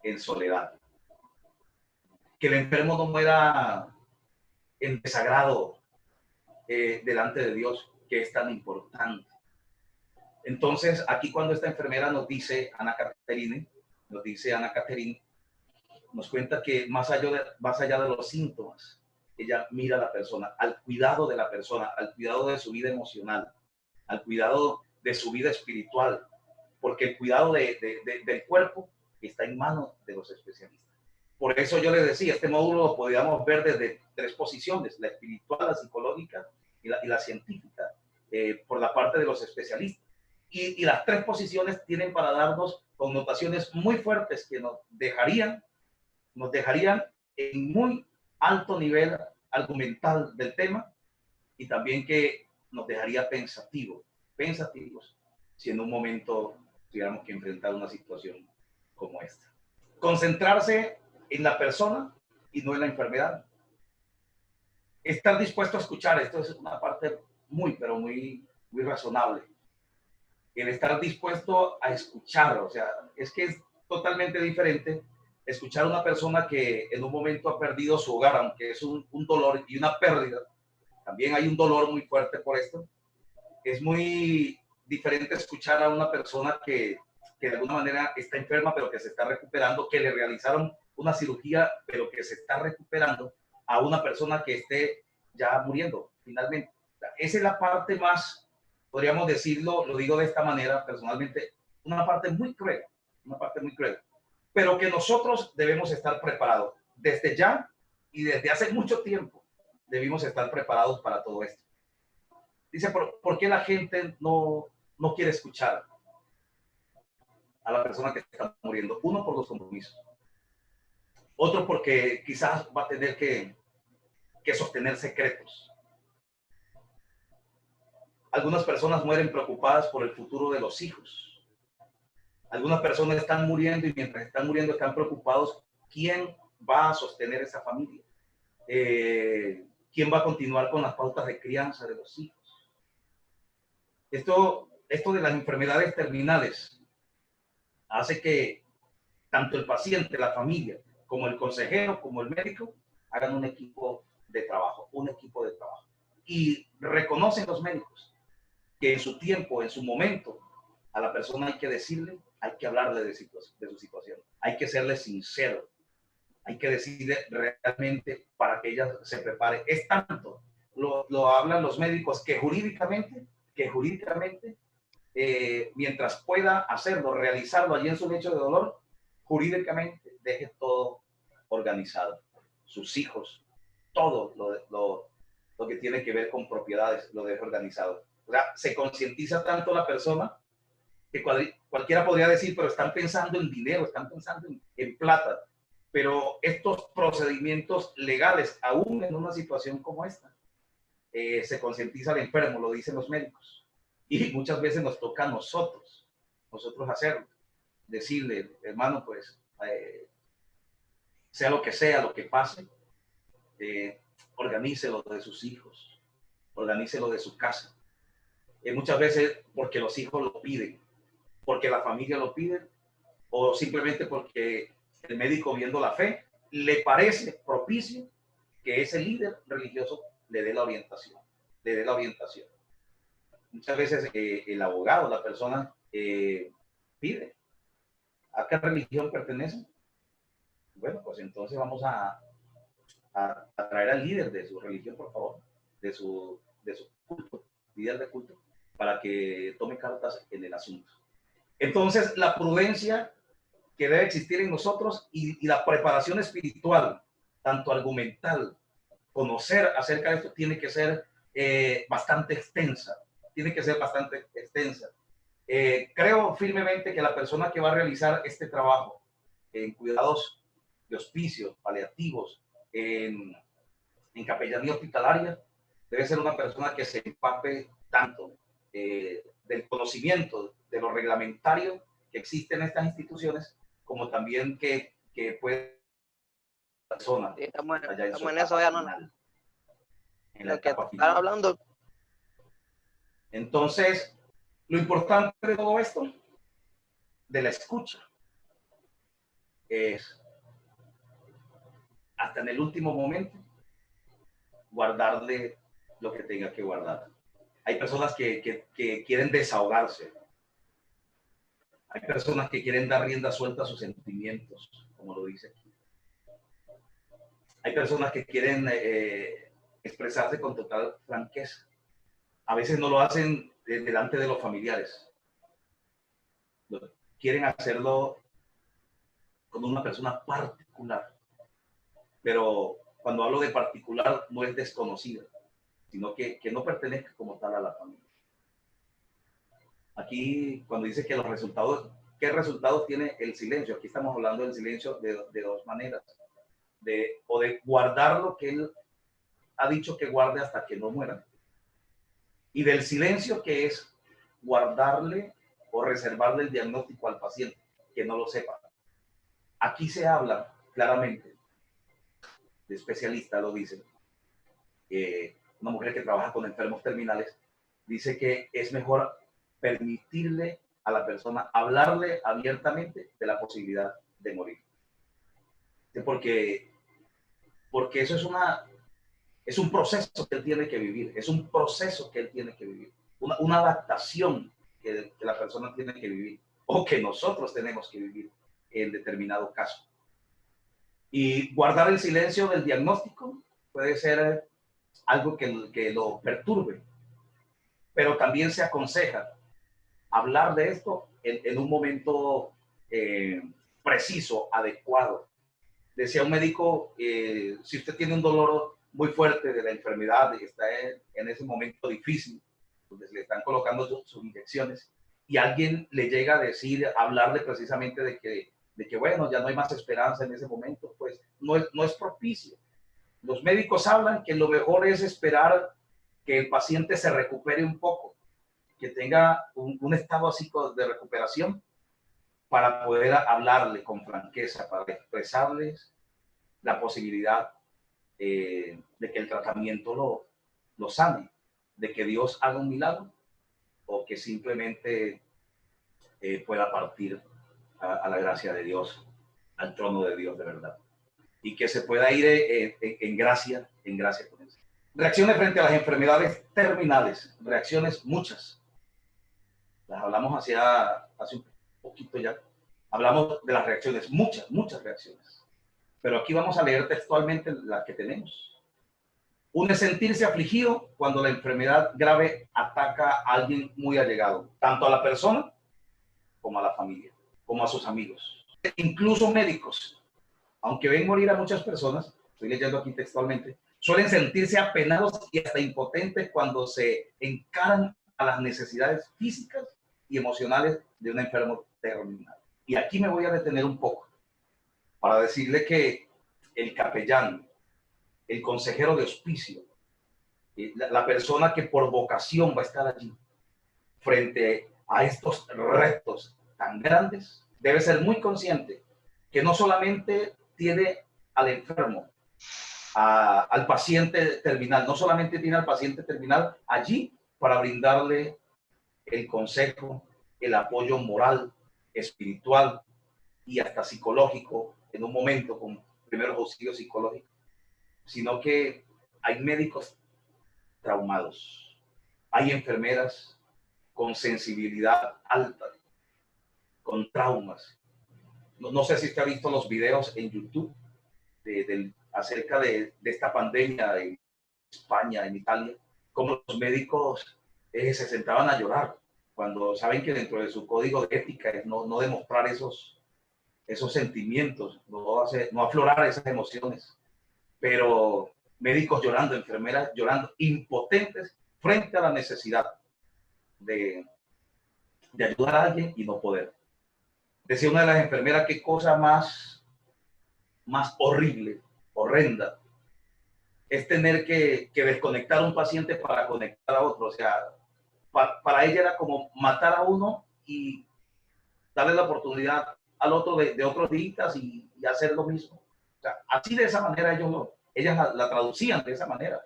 en soledad, que el enfermo no muera en desagrado delante de Dios, que es tan importante. Entonces, aquí cuando esta enfermera nos dice Ana Catherine, nos cuenta que más allá de los síntomas, ella mira a la persona, al cuidado de la persona, al cuidado de su vida emocional, al cuidado de su vida espiritual, porque el cuidado del cuerpo está en manos de los especialistas. Por eso yo les decía, este módulo lo podíamos ver desde tres posiciones, la espiritual, la psicológica y la científica, por la parte de los especialistas. Y las tres posiciones tienen para darnos connotaciones muy fuertes que nos dejarían en muy alto nivel argumental del tema y también que nos dejaría pensativos si en un momento tuviéramos que enfrentar una situación como esta. Concentrarse en la persona y no en la enfermedad. Estar dispuesto a escuchar, esto es una parte pero muy razonable. El estar dispuesto a escuchar, o sea, es que es totalmente diferente escuchar a una persona que en un momento ha perdido su hogar, aunque es un dolor y una pérdida. También hay un dolor muy fuerte por esto. Es muy diferente escuchar a una persona que de alguna manera está enferma, pero que se está recuperando, que le realizaron una cirugía, pero que se está recuperando, a una persona que esté ya muriendo, finalmente. Esa es la parte más, podríamos decirlo, lo digo de esta manera personalmente, una parte muy cruel, pero que nosotros debemos estar preparados desde ya y desde hace mucho tiempo. Debimos estar preparados para todo esto. Dice, ¿por qué la gente no quiere escuchar a la persona que está muriendo? Uno, por los compromisos. Otro, porque quizás va a tener que sostener secretos. Algunas personas mueren preocupadas por el futuro de los hijos. Algunas personas están muriendo y mientras están muriendo están preocupados quién va a sostener esa familia. ¿Quién va a continuar con las pautas de crianza de los hijos? Esto de las enfermedades terminales hace que tanto el paciente, la familia, como el consejero, como el médico, hagan un equipo de trabajo. Y reconocen los médicos que en su tiempo, en su momento, a la persona hay que decirle, hay que hablarle de su situación, hay que serle sincero, hay que decirle realmente para que ella se prepare. Es tanto, lo hablan los médicos, que jurídicamente, mientras pueda hacerlo, realizarlo allí en su lecho de dolor, jurídicamente deje todo organizado. Sus hijos, todo lo que tiene que ver con propiedades, lo deje organizado. O sea, se concientiza tanto la persona que cualquiera podría decir, pero están pensando en dinero, están pensando en plata. Pero estos procedimientos legales, aún en una situación como esta, se concientiza al enfermo, lo dicen los médicos. Y muchas veces nos toca a nosotros hacerlo. Decirle, hermano, pues, sea lo que pase, organícelo de sus hijos, organícelo de su casa. Muchas veces porque los hijos lo piden, porque la familia lo pide, o simplemente porque el médico, viendo la fe, le parece propicio que ese líder religioso le dé la orientación. Muchas veces el abogado, la persona, pide, ¿a qué religión pertenece? Bueno, pues entonces vamos a traer al líder de su religión, por favor, de su culto, líder de culto, para que tome cartas en el asunto. Entonces, la prudencia que debe existir en nosotros y la preparación espiritual, tanto argumental, conocer acerca de esto, tiene que ser bastante extensa. Creo firmemente que la persona que va a realizar este trabajo en cuidados de hospicio, paliativos, en capellanía hospitalaria, debe ser una persona que se empape tanto del conocimiento de lo reglamentario que existe en estas instituciones, como también que puede la persona Sí, estamos allá en eso ya, no. en la Lo que etapa están final. hablando. Entonces, lo importante de todo esto, de la escucha, es hasta en el último momento guardarle lo que tenga que guardar. Hay personas que quieren desahogarse. Hay personas que quieren dar rienda suelta a sus sentimientos, como lo dice aquí. Hay personas que quieren expresarse con total franqueza. A veces no lo hacen delante de los familiares. Quieren hacerlo con una persona particular. Pero cuando hablo de particular, no es desconocida, sino que no pertenezca como tal a la familia. Aquí, cuando dice que los resultados, ¿qué resultados tiene el silencio? Aquí estamos hablando del silencio de dos maneras. o de guardar lo que él ha dicho que guarde hasta que no muera. Y del silencio, que es guardarle o reservarle el diagnóstico al paciente, que no lo sepa. Aquí se habla claramente, de especialistas lo dicen, una mujer que trabaja con enfermos terminales, dice que es mejor permitirle a la persona hablarle abiertamente de la posibilidad de morir. Porque eso es un proceso que él tiene que vivir, es un proceso que él tiene que vivir, una adaptación que la persona tiene que vivir, o que nosotros tenemos que vivir en determinado caso. Y guardar el silencio del diagnóstico puede ser algo que lo perturbe, pero también se aconseja hablar de esto en un momento preciso, adecuado. Decía un médico, si usted tiene un dolor muy fuerte de la enfermedad y está en ese momento difícil, donde le están colocando sus inyecciones, y alguien le llega a decir, hablarle precisamente de que bueno, ya no hay más esperanza en ese momento, pues no es propicio. Los médicos hablan que lo mejor es esperar que el paciente se recupere un poco, que tenga un estado así de recuperación, para poder hablarle con franqueza, para expresarles la posibilidad de que el tratamiento lo sane, de que Dios haga un milagro, o que simplemente pueda partir a la gracia de Dios, al trono de Dios de verdad, y que se pueda ir en gracia con Él. Reacciones frente a las enfermedades terminales, reacciones muchas. Las hablamos hace un poquito ya. Hablamos de las reacciones, muchas reacciones. Pero aquí vamos a leer textualmente las que tenemos. Uno es sentirse afligido cuando la enfermedad grave ataca a alguien muy allegado, tanto a la persona como a la familia, como a sus amigos. Incluso médicos, aunque ven morir a muchas personas, estoy leyendo aquí textualmente, suelen sentirse apenados y hasta impotentes cuando se encaran a las necesidades físicas y emocionales de un enfermo terminal. Y aquí me voy a detener un poco para decirle que el capellán, el consejero de hospicio, la persona que por vocación va a estar allí frente a estos retos tan grandes, debe ser muy consciente que no solamente tiene al enfermo, al paciente terminal, no solamente tiene al paciente terminal allí para brindarle el consejo, el apoyo moral, espiritual y hasta psicológico en un momento con primeros auxilios psicológicos, sino que hay médicos traumados, hay enfermeras con sensibilidad alta, con traumas. No sé si usted ha visto los videos en YouTube acerca de esta pandemia en España, en Italia, como los médicos se sentaban a llorar cuando saben que dentro de su código de ética es no demostrar esos sentimientos, no aflorar esas emociones. Pero médicos llorando, enfermeras llorando, impotentes frente a la necesidad de ayudar a alguien y no poder. Decía una de las enfermeras, qué cosa más horrible, horrenda, es tener que desconectar a un paciente para conectar a otro. O sea, para ella era como matar a uno y darle la oportunidad al otro de otros días y hacer lo mismo. O sea, así de esa manera ellas la traducían de esa manera.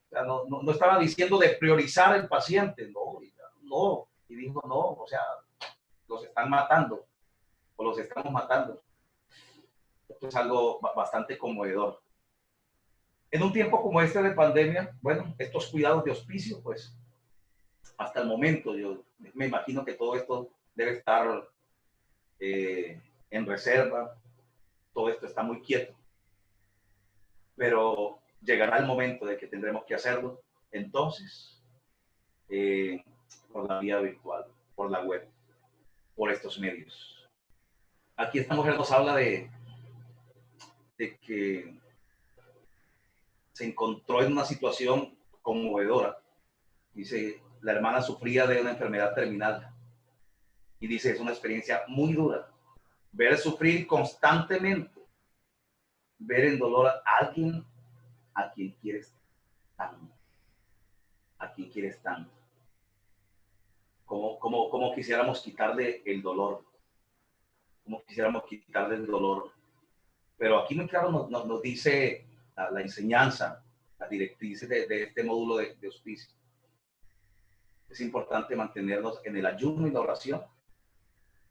O sea, no estaba diciendo de priorizar al paciente, no. Y dijo, no, o sea, los están matando o los estamos matando. Esto es algo bastante conmovedor. En un tiempo como este de pandemia, bueno, estos cuidados de hospicio, pues, hasta el momento, yo me imagino que todo esto debe estar en reserva, todo esto está muy quieto, pero llegará el momento de que tendremos que hacerlo, entonces, por la vía virtual, por la web, por estos medios. Aquí esta mujer nos habla de que se encontró en una situación conmovedora. Dice, la hermana sufría de una enfermedad terminal y dice, es una experiencia muy dura ver sufrir constantemente ver en dolor a alguien a quien quieres tanto, a quien quieres tanto. Como quisiéramos quitarle el dolor, como quisiéramos quitarle el dolor. Pero aquí muy claro nos dice la enseñanza, la directriz de este módulo de hospicio. Es importante mantenernos en el ayuno y la oración,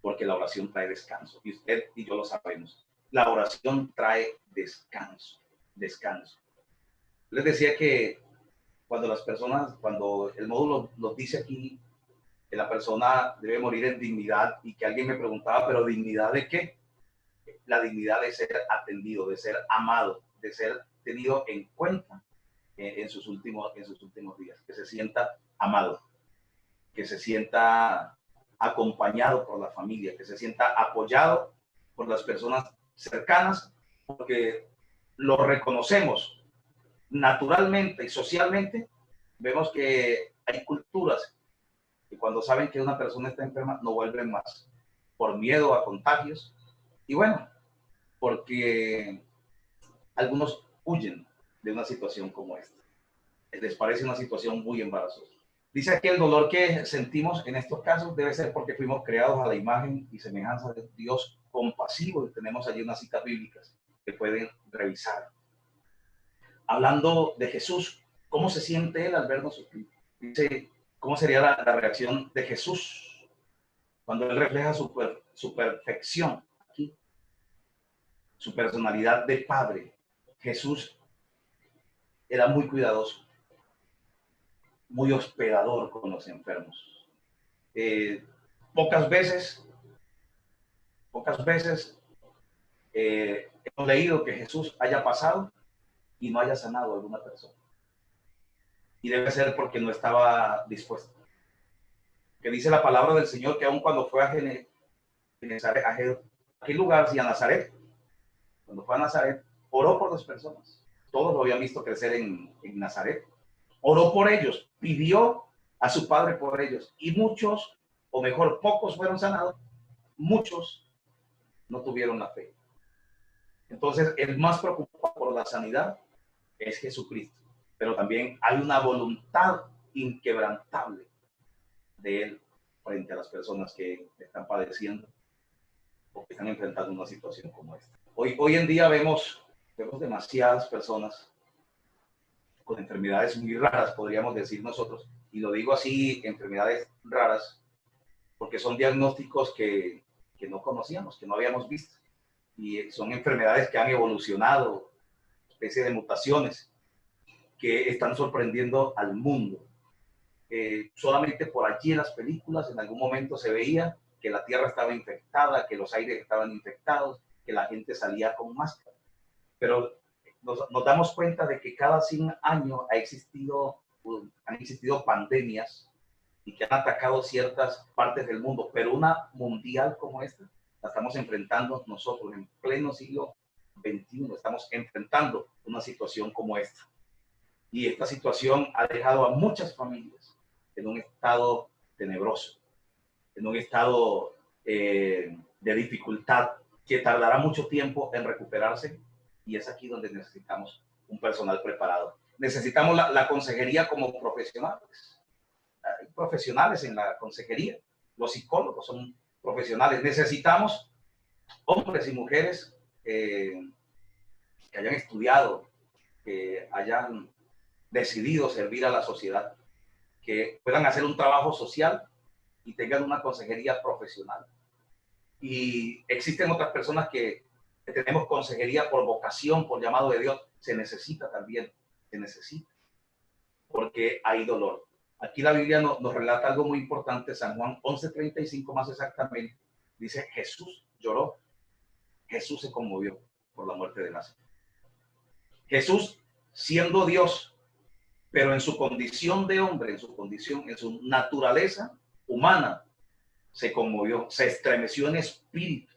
porque la oración trae descanso. Y usted y yo lo sabemos. La oración trae descanso, descanso. Les decía que cuando el módulo nos dice aquí que la persona debe morir en dignidad y que alguien me preguntaba, ¿pero dignidad de qué? La dignidad de ser atendido, de ser amado, de ser tenido en cuenta en sus últimos días, que se sienta amado, que se sienta acompañado por la familia, que se sienta apoyado por las personas cercanas, porque lo reconocemos naturalmente y socialmente. Vemos que hay culturas que cuando saben que una persona está enferma no vuelven más por miedo a contagios. Y bueno, porque algunos huyen de una situación como esta. Les parece una situación muy embarazosa. Dice que el dolor que sentimos en estos casos debe ser porque fuimos creados a la imagen y semejanza de Dios compasivo, y tenemos allí unas citas bíblicas que pueden revisar. Hablando de Jesús, ¿cómo se siente él al vernos sufrir? Dice, ¿cómo sería la reacción de Jesús cuando él refleja su perfección aquí? Su personalidad de padre. Jesús era muy cuidadoso, muy hospedador con los enfermos. Pocas veces hemos leído que Jesús haya pasado y no haya sanado a alguna persona. Y debe ser porque no estaba dispuesto. Que dice la palabra del Señor que aun cuando fue a Genezaret, ¿a qué lugar? Sí, a Nazaret. Cuando fue a Nazaret, oró por las personas. Todos lo habían visto crecer en Nazaret. Oró por ellos, pidió a su padre por ellos. Y muchos, o mejor, pocos fueron sanados. Muchos no tuvieron la fe. Entonces, el más preocupado por la sanidad es Jesucristo. Pero también hay una voluntad inquebrantable de Él frente a las personas que están padeciendo o que están enfrentando una situación como esta. Hoy en día vemos demasiadas personas con enfermedades muy raras, podríamos decir nosotros, y lo digo así, enfermedades raras, porque son diagnósticos que no conocíamos, que no habíamos visto, y son enfermedades que han evolucionado, especie de mutaciones, que están sorprendiendo al mundo. Solamente por allí en las películas en algún momento se veía que la tierra estaba infectada, que los aires estaban infectados, que la gente salía con máscara. Pero nos damos cuenta de que cada 100 años han existido pandemias y que han atacado ciertas partes del mundo, pero una mundial como esta la estamos enfrentando nosotros en pleno siglo XXI. Estamos enfrentando una situación como esta. Y esta situación ha dejado a muchas familias en un estado tenebroso, en un estado de dificultad que tardará mucho tiempo en recuperarse, y es aquí donde necesitamos un personal preparado. Necesitamos la consejería como profesionales. Hay profesionales en la consejería, los psicólogos son profesionales. Necesitamos hombres y mujeres que hayan estudiado, que hayan decidido servir a la sociedad, que puedan hacer un trabajo social y tengan una consejería profesional. Y existen otras personas que tenemos consejería por vocación, por llamado de Dios. Se necesita también, se necesita, porque hay dolor. Aquí la Biblia nos relata algo muy importante, San Juan 11:35 más exactamente. Dice, Jesús lloró, Jesús se conmovió por la muerte de Lázaro. Jesús, siendo Dios, pero en su condición de hombre, en su naturaleza humana, se conmovió, se estremeció en espíritu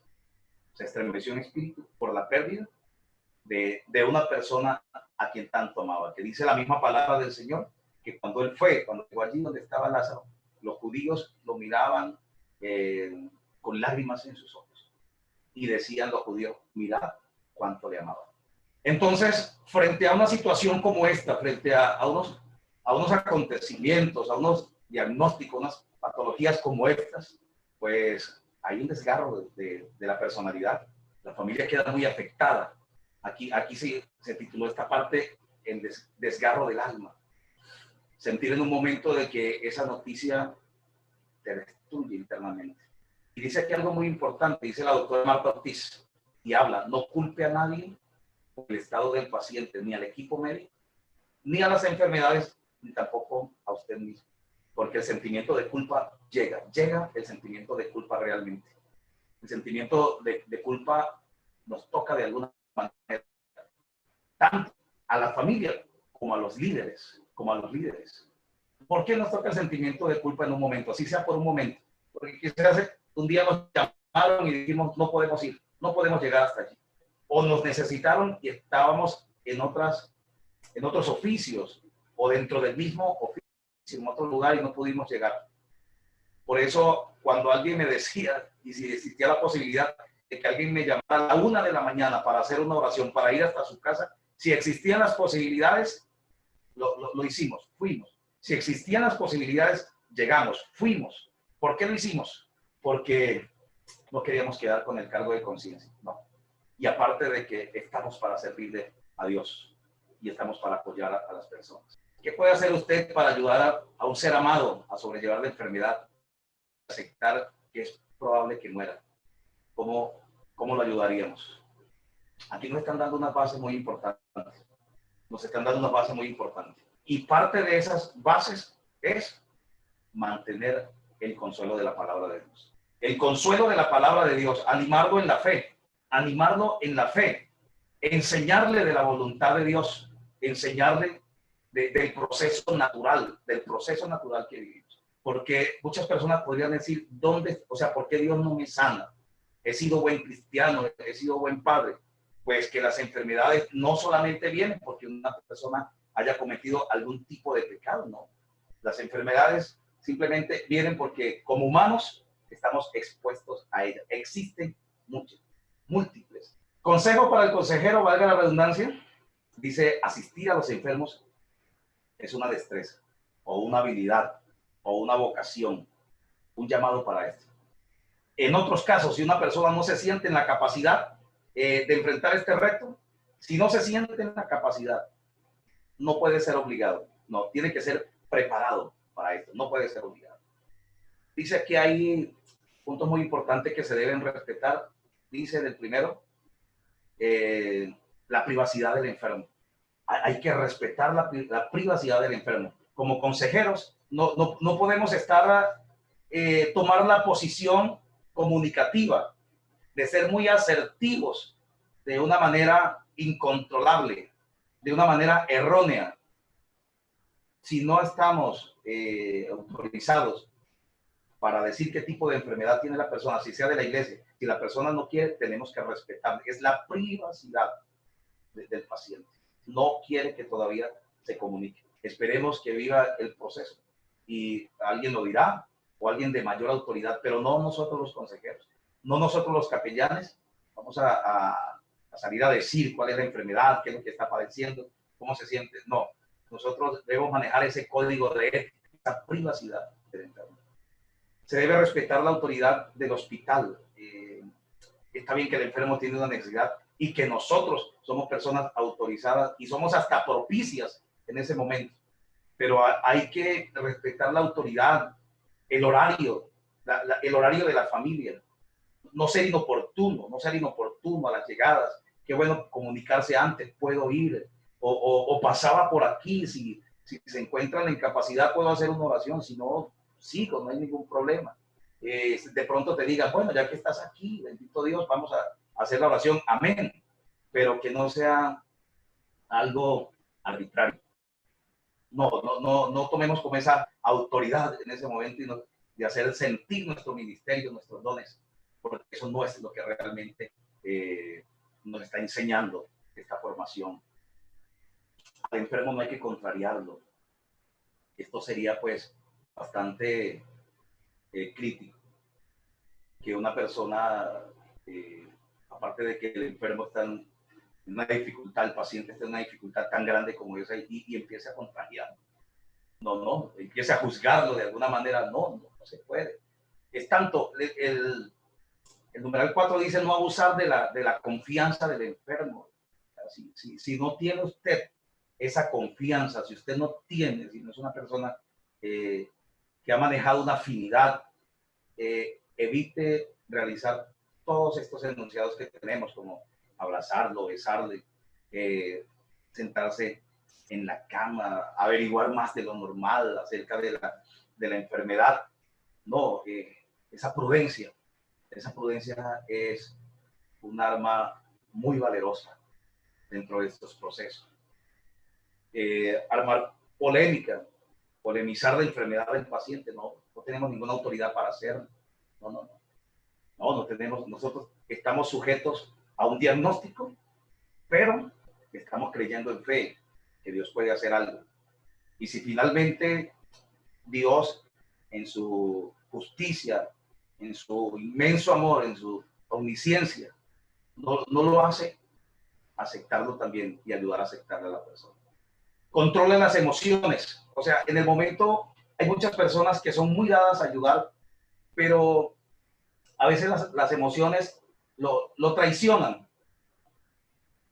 por la pérdida de una persona a quien tanto amaba, que dice la misma palabra del Señor, que cuando llegó allí donde estaba Lázaro, los judíos lo miraban con lágrimas en sus ojos, y decían los judíos, mirad cuánto le amaba. Entonces, frente a una situación como esta, frente a unos acontecimientos, a unos diagnósticos, unas patologías como estas, pues hay un desgarro de la personalidad. La familia queda muy afectada. Aquí se tituló esta parte el desgarro del alma. Sentir en un momento de que esa noticia te destruye internamente. Y dice aquí algo muy importante, dice la doctora Marta Ortiz, y habla, no culpe a nadie por el estado del paciente, ni al equipo médico, ni a las enfermedades, ni tampoco a usted mismo. Porque el sentimiento de culpa llega el sentimiento de culpa realmente. El sentimiento de culpa nos toca de alguna manera, tanto a la familia como a los líderes, ¿Por qué nos toca el sentimiento de culpa en un momento? Así sea por un momento. Porque quizás un día nos llamaron y dijimos, no podemos ir, no podemos llegar hasta allí. O nos necesitaron y estábamos en otros oficios, o dentro del mismo oficio, en otro lugar y no pudimos llegar. Por eso, cuando alguien me decía, y si existía la posibilidad de que alguien me llamara a la 1 de la mañana para hacer una oración, para ir hasta su casa, si existían las posibilidades, lo hicimos, fuimos. Si existían las posibilidades, llegamos, fuimos. ¿Por qué lo hicimos? Porque no queríamos quedar con el cargo de conciencia, no. Y aparte de que estamos para servirle a Dios y estamos para apoyar a las personas. ¿Qué puede hacer usted para ayudar a un ser amado a sobrellevar la enfermedad? Aceptar que es probable que muera. ¿Cómo lo ayudaríamos? Aquí nos están dando una base muy importante. Y parte de esas bases es mantener el consuelo de la palabra de Dios. El consuelo de la palabra de Dios, animarlo en la fe, enseñarle de la voluntad de Dios, enseñarle del proceso natural que vivimos. Porque muchas personas podrían decir, ¿por qué Dios no me sana? He sido buen cristiano, he sido buen padre. Pues que las enfermedades no solamente vienen porque una persona haya cometido algún tipo de pecado, no. Las enfermedades simplemente vienen porque como humanos estamos expuestos a ellas. Existen muchas, múltiples. Consejo para el consejero, valga la redundancia, dice, asistir a los enfermos es una destreza, o una habilidad, o una vocación, un llamado para esto. En otros casos, si una persona no se siente en la capacidad de enfrentar este reto, si no se siente en la capacidad, no puede ser obligado, no, tiene que ser preparado para esto, no puede ser obligado. Dice que hay puntos muy importantes que se deben respetar, dice del primero, la privacidad del enfermo. Hay que respetar la privacidad del enfermo. Como consejeros, no podemos tomar la posición comunicativa de ser muy asertivos de una manera incontrolable, de una manera errónea. Si no estamos autorizados para decir qué tipo de enfermedad tiene la persona, si sea de la iglesia, si la persona no quiere, tenemos que respetar. Es la privacidad del paciente. No quiere que todavía se comunique. Esperemos que viva el proceso y alguien lo dirá o alguien de mayor autoridad, pero no nosotros los consejeros, no nosotros los capellanes. Vamos a salir a decir cuál es la enfermedad, qué es lo que está padeciendo, cómo se siente. No, nosotros debemos manejar ese código de ética, esa privacidad del enfermo. Se debe respetar la autoridad del hospital. Está bien que el enfermo tiene una necesidad y que nosotros somos personas autorizadas y somos hasta propicias en ese momento. Pero hay que respetar la autoridad, el horario, el horario de la familia. No ser inoportuno a las llegadas. Qué bueno comunicarse antes, puedo ir, o pasaba por aquí, si se encuentra en la incapacidad puedo hacer una oración, si no, sigo, no hay ningún problema. De pronto te digan, bueno, ya que estás aquí, bendito Dios, vamos a hacer la oración, amén, pero que no sea algo arbitrario. No tomemos como esa autoridad en ese momento de hacer sentir nuestro ministerio, nuestros dones, porque eso no es lo que realmente nos está enseñando esta formación. Al enfermo no hay que contrariarlo. Esto sería pues bastante crítico, que una persona, aparte de que el enfermo está una dificultad, el paciente está en una dificultad tan grande como esa y empiece a contagiar. No, empiece a juzgarlo de alguna manera. No se puede. Es tanto, el numeral 4 dice no abusar de la confianza del enfermo. Si no tiene usted esa confianza, si usted no tiene, si no es una persona que ha manejado una afinidad, evite realizar todos estos enunciados que tenemos, como abrazarlo, besarle, sentarse en la cama, averiguar más de lo normal acerca de la enfermedad. No, esa prudencia es un arma muy valerosa dentro de estos procesos. Armar polemizar la enfermedad del paciente, no tenemos ninguna autoridad para hacerlo. No tenemos. Nosotros estamos sujetos a un diagnóstico, pero estamos creyendo en fe que Dios puede hacer algo. Y si finalmente Dios, en su justicia, en su inmenso amor, en su omnisciencia, no lo hace, aceptarlo también y ayudar a aceptarle a la persona. Controlen las emociones. O sea, en el momento hay muchas personas que son muy dadas a ayudar, pero a veces las emociones lo traicionan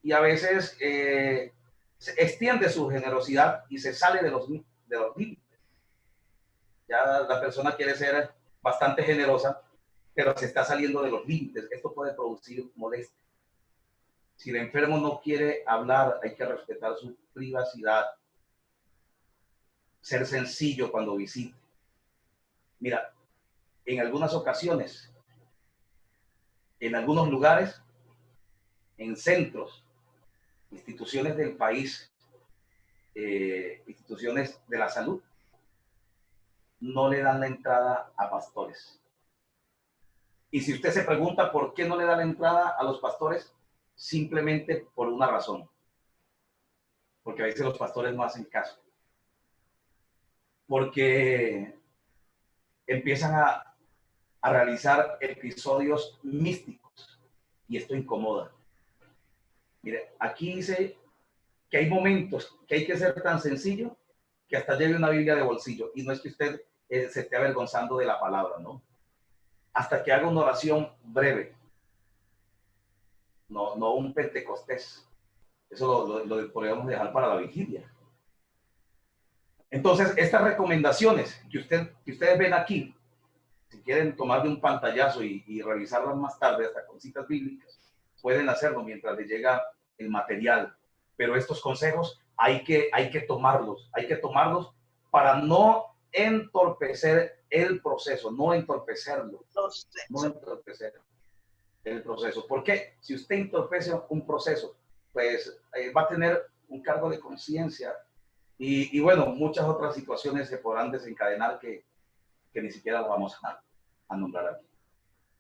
y a veces se extiende su generosidad y se sale de los límites. Ya la persona quiere ser bastante generosa, pero se está saliendo de los límites. Esto puede producir molestia. Si el enfermo no quiere hablar, hay que respetar su privacidad. Ser sencillo cuando visite. Mira, en algunas ocasiones, en algunos lugares, en centros, instituciones del país, instituciones de la salud, no le dan la entrada a pastores. Y si usted se pregunta por qué no le da la entrada a los pastores, simplemente por una razón. Porque a veces los pastores no hacen caso. Porque empiezan a realizar episodios místicos y esto incomoda. Mire, aquí dice que hay momentos que hay que ser tan sencillo que hasta lleve una Biblia de bolsillo. Y no es que usted se esté avergonzando de la palabra, ¿no? Hasta que haga una oración breve. No un pentecostés. Eso lo podríamos dejar para la vigilia. Entonces, estas recomendaciones que ustedes ven aquí, si quieren tomar de un pantallazo y revisarlas más tarde, hasta con citas bíblicas, pueden hacerlo mientras les llega el material. Pero estos consejos hay que tomarlos para no entorpecer el proceso, no entorpecer el proceso. Porque si usted entorpece un proceso, pues va a tener un cargo de conciencia y bueno, muchas otras situaciones se podrán desencadenar que ni siquiera lo vamos a nombrar aquí.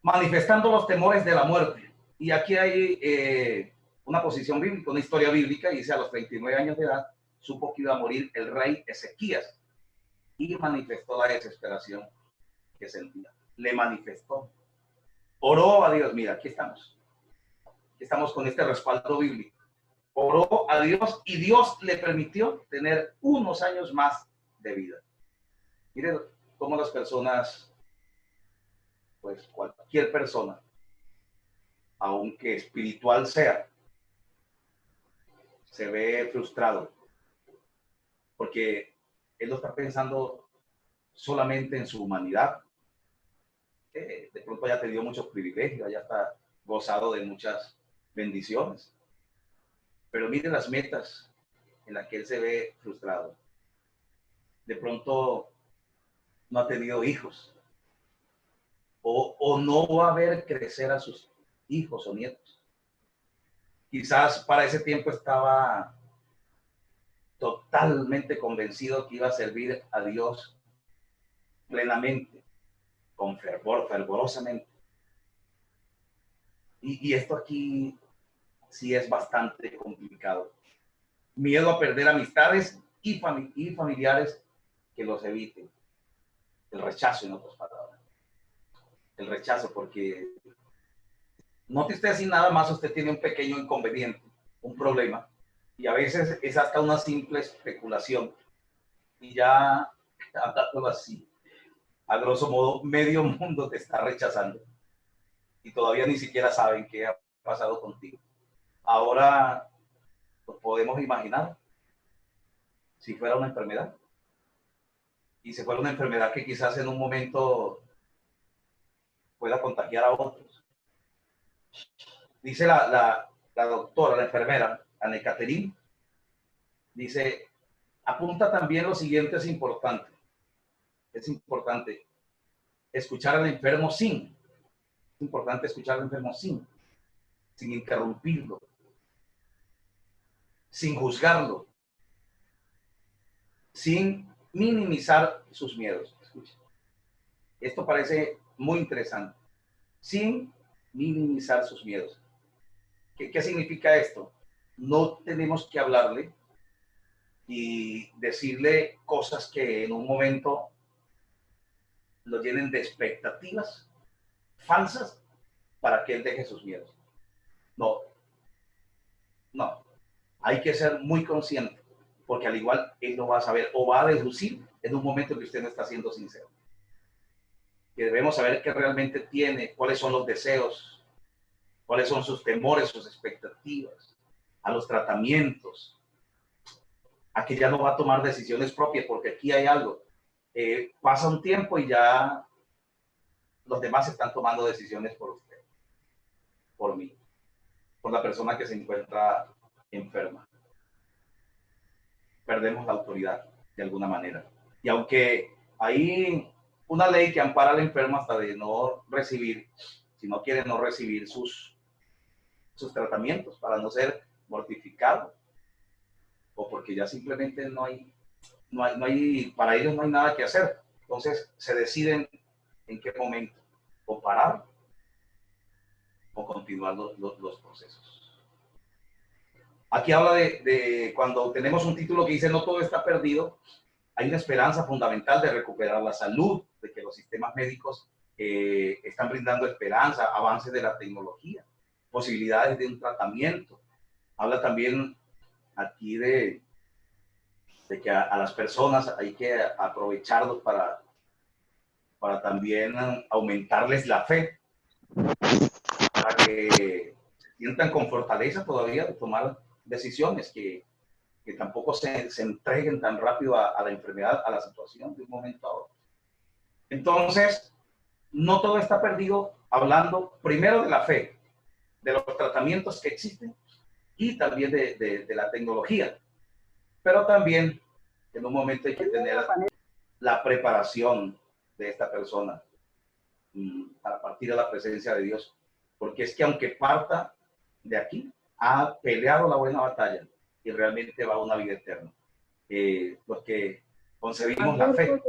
Manifestando los temores de la muerte. Y aquí hay una posición bíblica, una historia bíblica, y dice: a los 39 años de edad supo que iba a morir el rey Ezequías y manifestó la desesperación que sentía. Le manifestó. Oró a Dios. Mira, aquí estamos. Aquí estamos con este respaldo bíblico. Oró a Dios y Dios le permitió tener unos años más de vida. Miren cómo las personas, pues cualquier persona, aunque espiritual sea, se ve frustrado porque él no está pensando solamente en su humanidad. De pronto ya te dio muchos privilegios, ya está gozado de muchas bendiciones, pero mire las metas en las que él se ve frustrado. De pronto no ha tenido hijos o no va a ver crecer a sus hijos o nietos. Quizás para ese tiempo estaba totalmente convencido que iba a servir a Dios plenamente, con fervor, fervorosamente. Y esto aquí sí es bastante complicado. Miedo a perder amistades y familiares que los eviten. El rechazo, en otras palabras. El rechazo, porque note usted, si nada más usted tiene un pequeño inconveniente un problema, y a veces es hasta una simple especulación, y ya, hablándolo así, a grosso modo, medio mundo te está rechazando, y todavía ni siquiera saben qué ha pasado contigo. Ahora nos podemos imaginar si fuera una enfermedad, y si fuera una enfermedad que quizás en un momento pueda contagiar a otros. Dice la doctora, la enfermera, Ana Caterine, dice, apunta también lo siguiente, es importante escuchar al enfermo es importante escuchar al enfermo sin interrumpirlo, sin juzgarlo, sin minimizar sus miedos. Escucha. Esto parece muy interesante. Sin minimizar sus miedos. ¿Qué significa esto? No tenemos que hablarle y decirle cosas que en un momento lo llenen de expectativas falsas para que él deje sus miedos. No, no. Hay que ser muy consciente, porque al igual él no va a saber o va a deducir en un momento que usted no está siendo sincero. Que debemos saber qué realmente tiene, cuáles son los deseos, cuáles son sus temores, sus expectativas, a los tratamientos, a que ya no va a tomar decisiones propias, porque aquí hay algo. Pasa un tiempo y ya los demás están tomando decisiones por usted, por mí, por la persona que se encuentra enferma. Perdemos la autoridad de alguna manera. Y aunque hay una ley que ampara al enfermo hasta de no recibir, si no quiere no recibir sus tratamientos para no ser mortificado, o porque ya simplemente no hay, para ellos no hay nada que hacer. Entonces se deciden en qué momento o parar o continuar los procesos. Aquí habla de cuando tenemos un título que dice no todo está perdido, hay una esperanza fundamental de recuperar la salud, de que los sistemas médicos están brindando esperanza, avances de la tecnología, posibilidades de un tratamiento. Habla también aquí de que a las personas hay que aprovecharlos para también aumentarles la fe, para que se sientan con fortaleza todavía de tomar decisiones, que tampoco se entreguen tan rápido a la enfermedad, a la situación de un momento a otro. Entonces, no todo está perdido, hablando primero de la fe, de los tratamientos que existen y también de la tecnología. Pero también en un momento hay que tener la preparación de esta persona para partir a la presencia de Dios. Porque es que aunque parta de aquí, ha peleado la buena batalla y realmente va a una vida eterna. Los que concebimos la fe,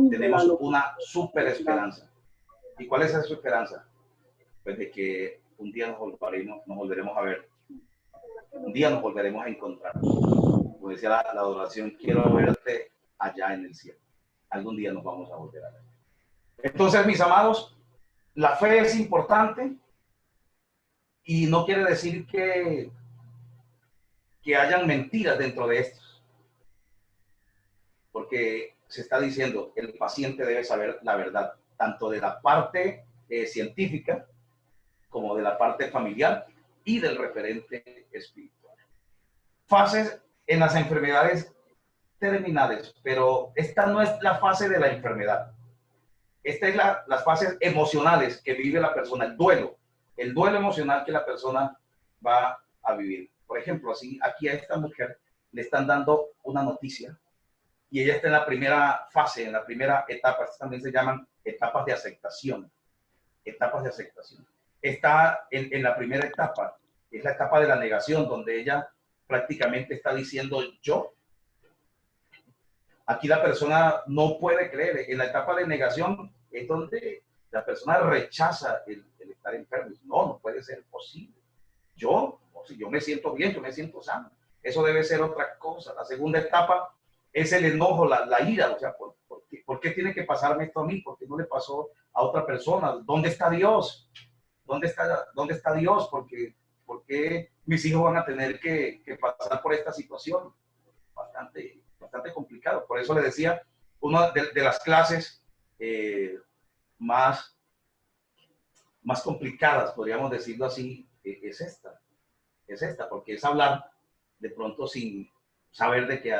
tenemos una súper esperanza. ¿Y cuál es esa esperanza? Pues de que un día nos volveremos a ver. Un día nos volveremos a encontrar. Como decía la adoración, quiero verte allá en el cielo. Algún día nos vamos a volver a ver. Entonces, mis amados, la fe es importante y no quiere decir que hayan mentiras dentro de estos. Porque se está diciendo que el paciente debe saber la verdad, tanto de la parte científica como de la parte familiar y del referente espiritual. Fases en las enfermedades terminales, pero esta no es la fase de la enfermedad. Esta es las fases emocionales que vive la persona, el duelo emocional que la persona va a vivir. Por ejemplo, así aquí a esta mujer le están dando una noticia y ella está en la primera fase, en la primera etapa. Estas también se llaman etapas de aceptación. Etapas de aceptación. Está en la primera etapa, es la etapa de la negación, donde ella prácticamente está diciendo yo. Aquí la persona no puede creer. En la etapa de negación es donde la persona rechaza el estar enfermo. No puede ser posible. Si yo me siento bien, yo me siento sano. Eso debe ser otra cosa. La segunda etapa es el enojo, la ira. O sea, ¿por qué tiene que pasarme esto a mí? ¿Por qué no le pasó a otra persona? ¿Dónde está Dios? ¿Dónde está Dios? ¿Por ¿Por qué mis hijos van a tener que pasar por esta situación? Bastante complicado. Por eso le decía, una de las clases más complicadas, podríamos decirlo así, es esta, porque es hablar de pronto sin saber de que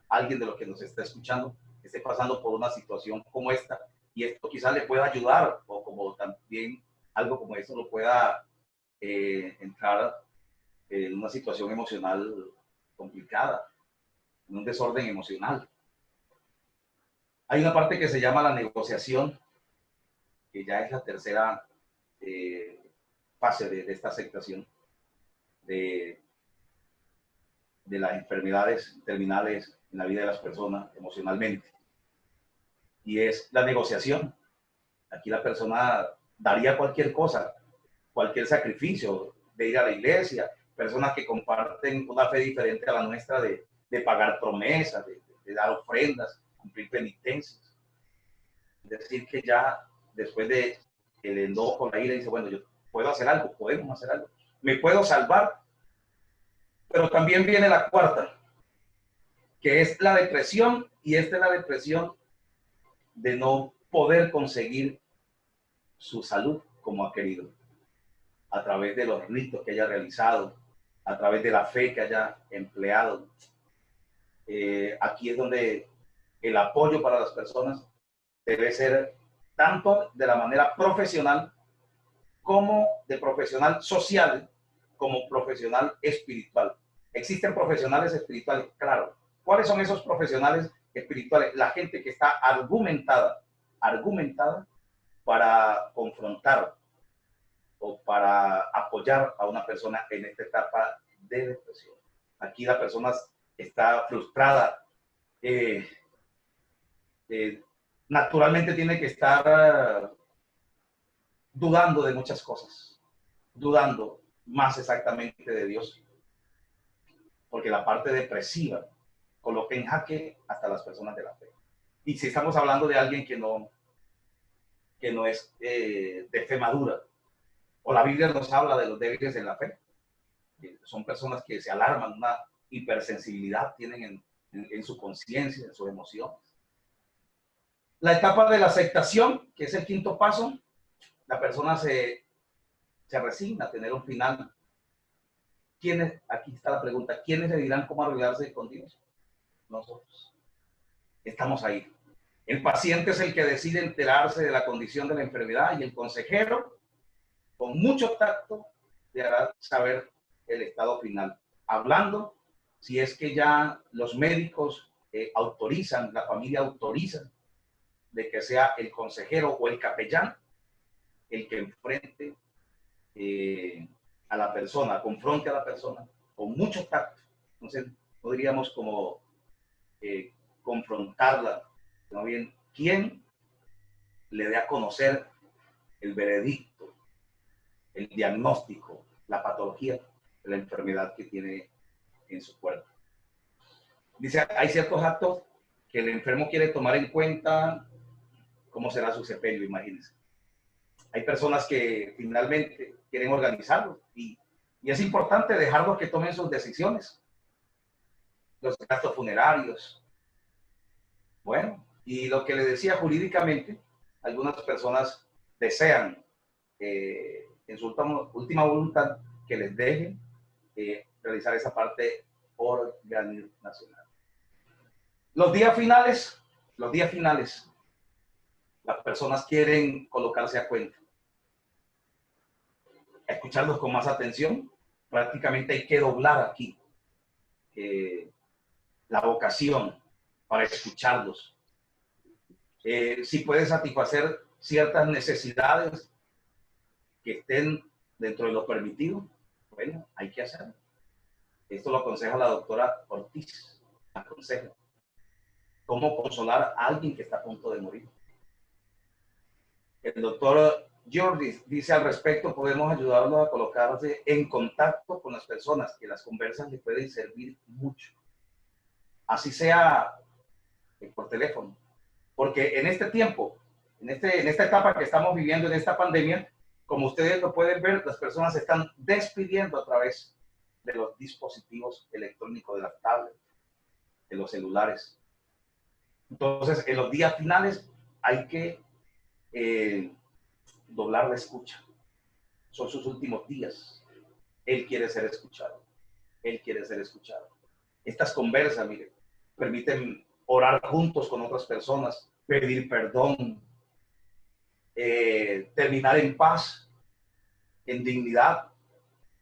alguien de los que nos está escuchando esté pasando por una situación como esta, y esto quizás le pueda ayudar, o como también algo como esto lo pueda entrar en una situación emocional complicada, en un desorden emocional. Hay una parte que se llama la negociación, que ya es la tercera fase de esta aceptación de las enfermedades terminales en la vida de las personas emocionalmente. Y es la negociación. Aquí la persona daría cualquier cosa, cualquier sacrificio de ir a la iglesia, personas que comparten una fe diferente a la nuestra de pagar promesas, de dar ofrendas, cumplir penitencias. Es decir, que ya después de el enojo, la ira, dice, bueno, yo puedo hacer algo, podemos hacer algo, me puedo salvar. Pero también viene la cuarta, que es la depresión, y esta es la depresión de no poder conseguir su salud como ha querido, a través de los ritos que haya realizado, a través de la fe que haya empleado. Aquí es donde el apoyo para las personas debe ser tanto de la manera profesional como de profesional social, como profesional espiritual. Existen profesionales espirituales, claro. ¿Cuáles son esos profesionales espirituales? La gente que está argumentada para confrontar o para apoyar a una persona en esta etapa de depresión. Aquí la persona está frustrada, naturalmente tiene que estar dudando de muchas cosas, dudando más exactamente de Dios, porque la parte depresiva coloca en jaque hasta las personas de la fe. Y si estamos hablando de alguien que no es de fe madura, o la Biblia nos habla de los débiles en la fe, son personas que se alarman, una hipersensibilidad tienen en su conciencia, en sus emociones. La etapa de la aceptación, que es el quinto paso, la persona se resigna a tener un final. Aquí está la pregunta, ¿quiénes le dirán cómo arreglarse con Dios? Nosotros. Estamos ahí. El paciente es el que decide enterarse de la condición de la enfermedad, y el consejero, con mucho tacto, le hará saber el estado final. Hablando, si es que ya los médicos autorizan, la familia autoriza, de que sea el consejero o el capellán el que enfrente a la persona, confronte a la persona con mucho tacto. Entonces, no diríamos como confrontarla, sino bien, ¿quién le dé a conocer el veredicto, el diagnóstico, la patología de la enfermedad que tiene en su cuerpo? Dice, hay ciertos actos que el enfermo quiere tomar en cuenta. ¿Cómo será su sepelio? Imagínense. Hay personas que finalmente quieren organizarlo, y es importante dejarlos que tomen sus decisiones. Los gastos funerarios. Bueno, y lo que le decía, jurídicamente, algunas personas desean en su última voluntad que les dejen realizar esa parte organizacional. Los días finales, las personas quieren colocarse a cuenta, escucharlos con más atención. Prácticamente hay que doblar aquí la vocación para escucharlos. Si puede satisfacer ciertas necesidades que estén dentro de lo permitido, bueno, hay que hacerlo. Esto lo aconseja la doctora Ortiz, aconseja cómo consolar a alguien que está a punto de morir. El doctor Jordi dice al respecto, podemos ayudarlo a colocarse en contacto con las personas, que las conversas le pueden servir mucho. Así sea por teléfono. Porque en este tiempo, en esta etapa que estamos viviendo, en esta pandemia, Como ustedes lo pueden ver, las personas se están despidiendo a través de los dispositivos electrónicos, de las tablets, de los celulares. Entonces, en los días finales hay que doblar la escucha. Son sus últimos días. Él quiere ser escuchado. Él quiere ser escuchado. Estas conversas, mire, permiten orar juntos con otras personas, pedir perdón, terminar en paz, en dignidad,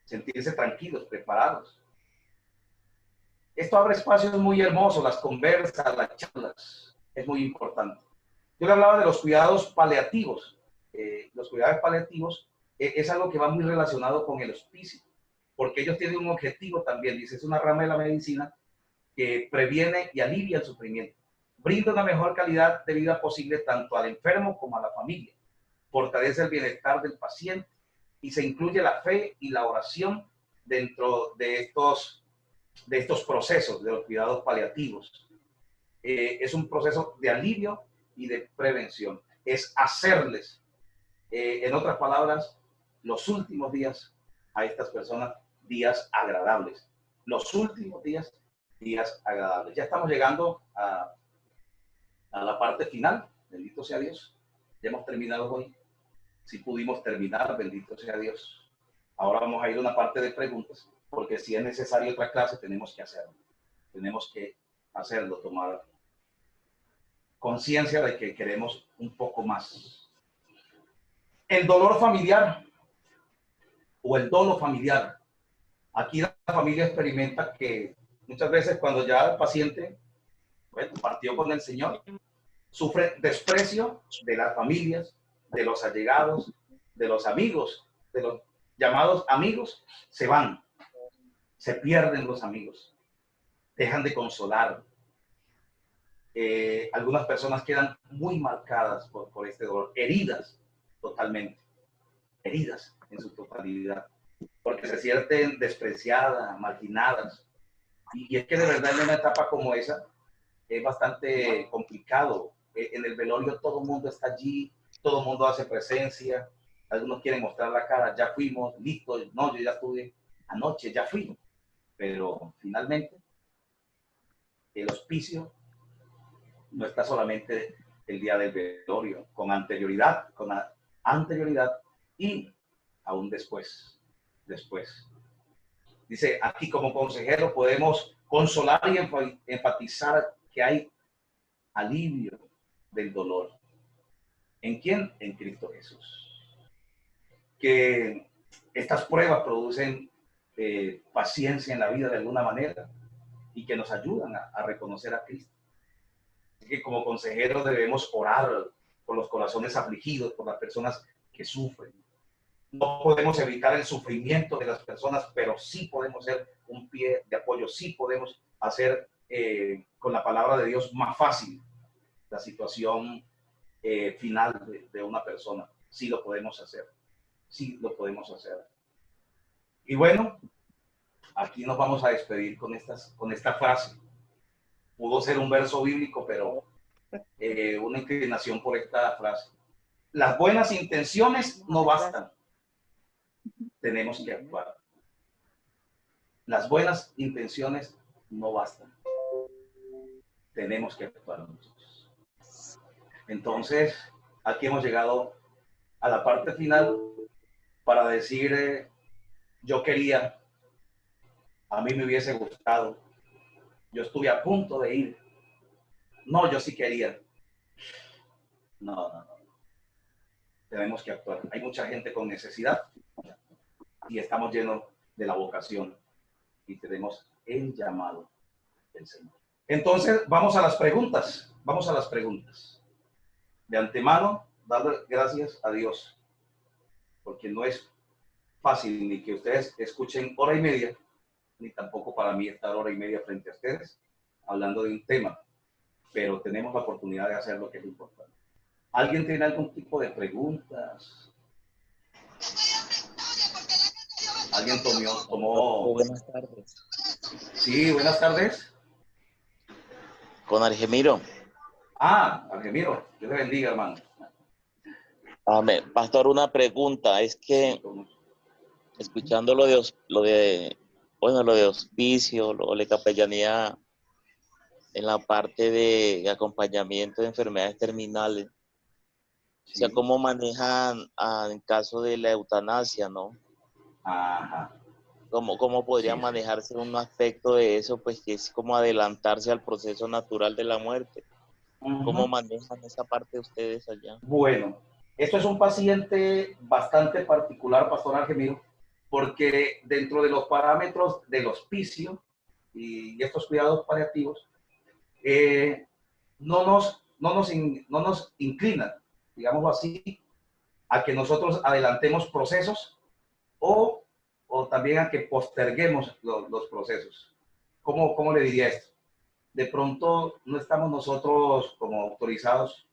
sentirse tranquilos, preparados. Esto abre espacios muy hermosos, las conversas, las charlas, es muy importante. Yo le hablaba de los cuidados paliativos. Los cuidados paliativos es algo que va muy relacionado con el hospicio, porque ellos tienen un objetivo también, dice, es una rama de la medicina que previene y alivia el sufrimiento, brinda una mejor calidad de vida posible tanto al enfermo como a la familia, fortalece el bienestar del paciente y se incluye la fe y la oración dentro de estos procesos de los cuidados paliativos. Es un proceso de alivio y de prevención. Es hacerles, en otras palabras, los últimos días a estas personas días agradables. Los últimos días agradables. Ya estamos llegando a la parte final. Bendito sea Dios. Ya hemos terminado hoy. Si pudimos terminar, bendito sea Dios. Ahora vamos a ir a una parte de preguntas, porque si es necesario otra clase, tenemos que hacerlo. Tenemos que hacerlo, tomar conciencia de que queremos un poco más. El dolor familiar o el dolo familiar. Aquí la familia experimenta que muchas veces cuando ya el paciente, bueno, partió con el Señor, sufre desprecio de las familias, de los allegados, de los amigos, de los llamados amigos, se van, se pierden los amigos, dejan de consolar. Algunas personas quedan muy marcadas por este dolor, heridas totalmente, heridas en su totalidad, porque se sienten despreciadas, marginadas. Y es que de verdad en una etapa como esa es bastante complicado. En el velorio todo el mundo está allí, todo el mundo hace presencia, algunos quieren mostrar la cara, ya fuimos, listo, no, yo ya estuve anoche, ya fui, pero finalmente el hospicio no está solamente el día del velorio, con anterioridad y aún después. Dice, aquí como consejero podemos consolar y enfatizar que hay alivio del dolor. ¿En quién? En Cristo Jesús. Que estas pruebas producen paciencia en la vida de alguna manera y que nos ayudan a reconocer a Cristo. Así que como consejeros debemos orar por los corazones afligidos, por las personas que sufren. No podemos evitar el sufrimiento de las personas, pero sí podemos ser un pie de apoyo, sí podemos hacer con la palabra de Dios más fácil la situación final de una persona. Sí lo podemos hacer, sí lo podemos hacer. Y bueno, aquí nos vamos a despedir con esta frase. Pudo ser un verso bíblico, pero una inclinación por esta frase. Las buenas intenciones no bastan. Tenemos que actuar. Las buenas intenciones no bastan. Tenemos que actuar nosotros. Entonces, aquí hemos llegado a la parte final para decir, yo quería, a mí me hubiese gustado, yo estuve a punto de ir. No, yo sí quería. No. Tenemos que actuar. Hay mucha gente con necesidad y estamos llenos de la vocación y tenemos el llamado del Señor. Entonces, vamos a las preguntas. De antemano, darle gracias a Dios, porque no es fácil ni que ustedes escuchen hora y media, ni tampoco para mí estar hora y media frente a ustedes hablando de un tema, pero tenemos la oportunidad de hacer lo que es importante. ¿Alguien tiene algún tipo de preguntas? ¿Alguien tomó? Buenas tardes. Sí, buenas tardes. Con Argemiro. Argemiro, Dios le bendiga, hermano. Amén. Pastor, una pregunta. Es que escuchando lo de hospicio, lo de capellanía en la parte de acompañamiento de enfermedades terminales, o sea, Sí. ¿cómo manejan en caso de la eutanasia, no? Ajá. ¿Cómo podría Sí, sí. manejarse un aspecto de eso, pues que es como adelantarse al proceso natural de la muerte? ¿Cómo Ujú. manejan esa parte ustedes allá? Bueno, esto es un paciente bastante particular, Pastor Argemiro, porque dentro de los parámetros del hospicio y estos cuidados paliativos, no nos inclinan, digámoslo así, a que nosotros adelantemos procesos o, o también a que posterguemos los procesos. ¿Cómo le diría esto? De pronto no estamos nosotros como autorizados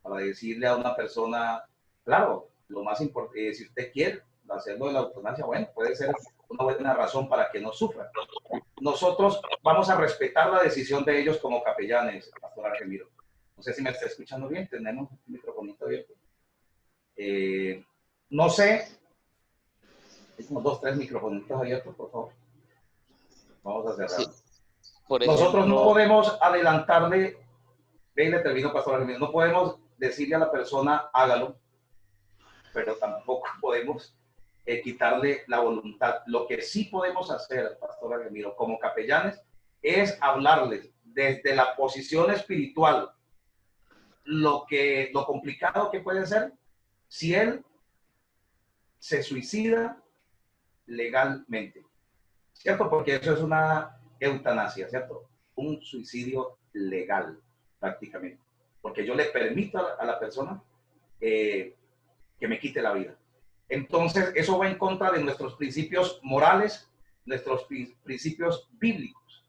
para decirle a una persona, claro, lo más importante, si usted quiere hacerlo de la eutanasia, bueno, puede ser una buena razón para que no sufra. Nosotros vamos a respetar la decisión de ellos como capellanes, Pastor Argemiro. No sé si me está escuchando bien, tenemos un microfonito abierto. No sé, hay como 2, 3 microfonitos abiertos, por favor. Vamos a Sí, cerrar. por Nosotros no ejemplo, podemos adelantarle, ve y le termino, Pastor Argemiro, no podemos decirle a la persona, hágalo, pero tampoco podemos quitarle la voluntad. Lo que sí podemos hacer, Pastor Aguemiro, como capellanes, es hablarles desde la posición espiritual lo complicado que puede ser si él se suicida legalmente, ¿cierto? Porque eso es una eutanasia, ¿cierto? Un suicidio legal, prácticamente. Porque yo le permito a la persona que me quite la vida. Entonces, eso va en contra de nuestros principios morales, nuestros principios bíblicos.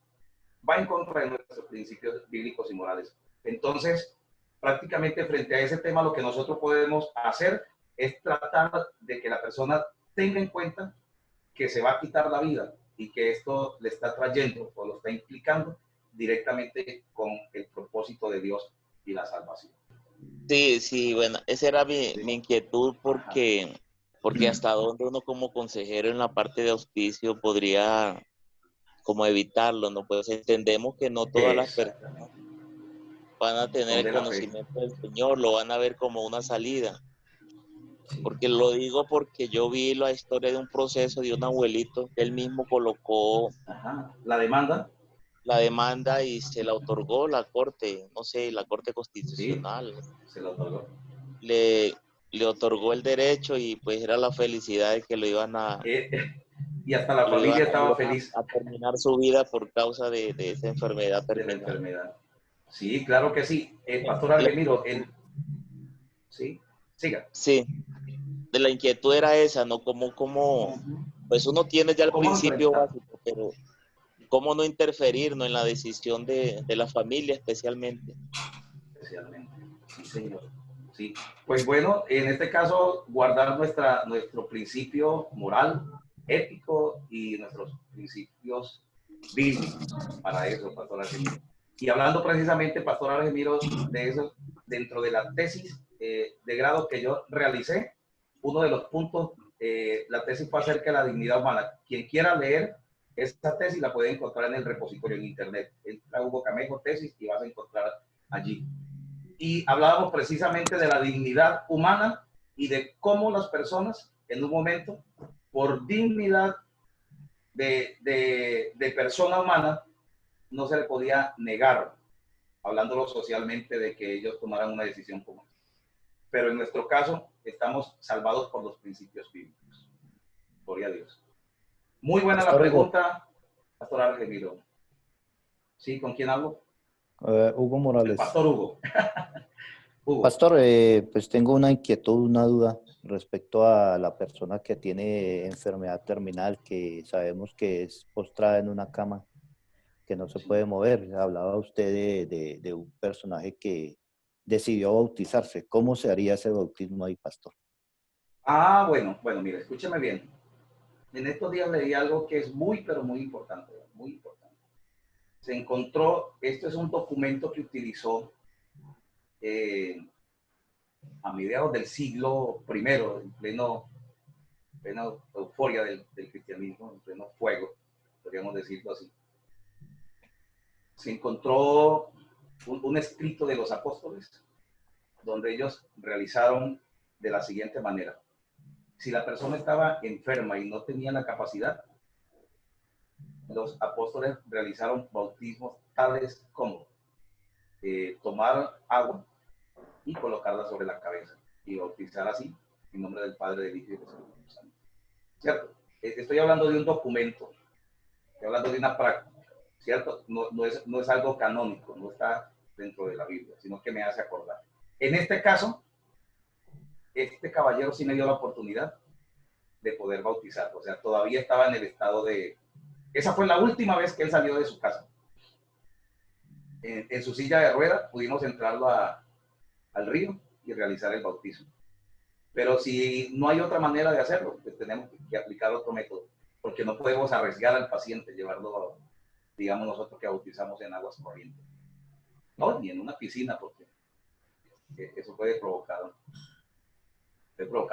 Va en contra de nuestros principios bíblicos y morales. Entonces, prácticamente frente a ese tema, lo que nosotros podemos hacer es tratar de que la persona tenga en cuenta que se va a quitar la vida y que esto le está trayendo o lo está implicando directamente con el propósito de Dios y la salvación. sí, sí, bueno, esa era mi ¿Sí? inquietud Ajá. porque hasta dónde uno como consejero en la parte de auspicio podría como evitarlo, ¿no? Pues entendemos que no todas las personas Exactamente. van a tener Son el de la fe. conocimiento del Señor, lo van a ver como una salida. Sí. Porque lo digo porque yo vi la historia de un proceso de un abuelito que él mismo colocó Ajá. La demanda, la demanda y se la otorgó la corte, no sé, la corte sí, constitucional. se lo otorgó. Le, le otorgó el derecho y pues era la felicidad de que Eh, y hasta la familia lo estaba iban feliz a terminar su vida por causa de esa enfermedad de la terminal. enfermedad. Sí, claro que sí. Pastor La Argemiro, inquietud, sí, siga. sí, de la inquietud era esa, ¿no? Pues uno tiene ya el ¿Cómo principio enfrentar? básico, pero cómo no interferir, ¿no? En la decisión de la familia especialmente. Especialmente. Sí, señor. Sí. Pues bueno, en este caso, guardar nuestro principio moral, ético y nuestros principios bíblicos. Para eso, Pastor Argemiro. Y hablando precisamente, Pastor Argemiro, de eso, dentro de la tesis de grado que yo realicé, uno de los puntos, la tesis fue acerca de la dignidad humana. Quien quiera leer esta tesis la puede encontrar en el repositorio en internet. Entra Hugo Camejo tesis y vas a encontrar allí. Y hablábamos precisamente de la dignidad humana y de cómo las personas en un momento, por dignidad de persona humana, no se le podía negar, hablándolo socialmente, de que ellos tomaran una decisión común. Pero en nuestro caso, estamos salvados por los principios bíblicos. Gloria a Dios. Muy buena la Pastor Hugo, pregunta, Pastor Argemiro. ¿Sí? ¿Con quién hablo? Hugo El Morales. Pastor Hugo. Hugo. Pastor, pues tengo una inquietud, una duda respecto a la persona que tiene enfermedad terminal, que sabemos que es postrada en una cama, que no se Sí. puede mover. Hablaba usted de un personaje que decidió bautizarse. ¿Cómo se haría ese bautismo ahí, Pastor? Bueno, mire, escúcheme bien. En estos días leí algo que es muy, pero muy importante, muy importante. Se encontró, esto es un documento que utilizó eh, a mediados del siglo primero, en plena euforia del cristianismo, en pleno fuego, podríamos decirlo así, se encontró un escrito de los apóstoles donde ellos realizaron de la siguiente manera. Si la persona estaba enferma y no tenía la capacidad, los apóstoles realizaron bautismos tales como tomar agua y colocarla sobre la cabeza y bautizar así en nombre del Padre, del Hijo y del Espíritu Santo. ¿Cierto? Estoy hablando de un documento, estoy hablando de una práctica, ¿cierto? No es algo canónico, no está dentro de la Biblia, sino que me hace acordar. En este caso, este caballero sí me dio la oportunidad de poder bautizar, o sea, todavía estaba en el estado de... Esa fue la última vez que él salió de su casa. En su silla de ruedas pudimos entrarlo al río y realizar el bautismo. Pero si no hay otra manera de hacerlo, pues tenemos que aplicar otro método, porque no podemos arriesgar al paciente, llevarlo, digamos, nosotros que bautizamos en aguas corrientes. No, ni en una piscina, porque eso puede provocar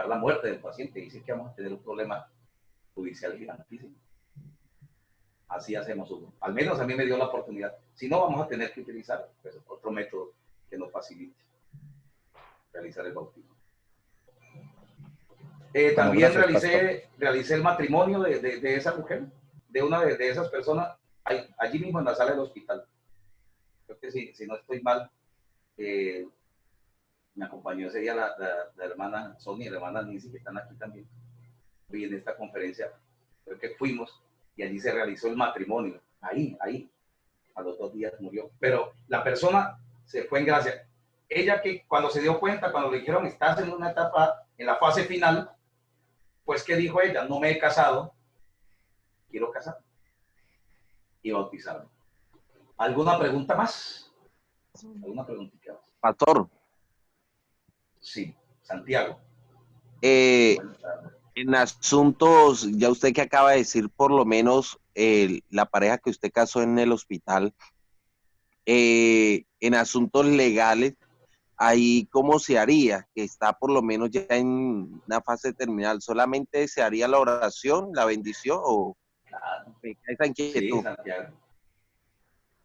la muerte del paciente. Y sí que vamos a tener un problema judicial gigantísimo. Así hacemos uno. Al menos a mí me dio la oportunidad. Si no, vamos a tener que utilizar pues, otro método que nos facilite realizar el bautismo. También realicé el matrimonio de esa mujer, de una de esas personas, allí mismo en la sala del hospital. Creo que si no estoy mal, me acompañó ese día la hermana Sonia y la hermana Nancy, que están aquí también. Y en esta conferencia, creo que fuimos y allí se realizó el matrimonio. Ahí, a los 2 días murió. Pero la persona se fue en gracia. Ella que cuando se dio cuenta, cuando le dijeron, estás en una etapa, en la fase final, pues, ¿qué dijo ella? No me he casado, quiero casar y bautizarme. ¿Alguna pregunta más? ¿Alguna preguntita más? Pastor. Sí, Santiago. En asuntos, ya usted que acaba de decir, por lo menos la pareja que usted casó en el hospital, en asuntos legales, ahí cómo se haría, que está por lo menos ya en una fase terminal, ¿solamente se haría la oración, la bendición o esa inquietud? Sí, Santiago.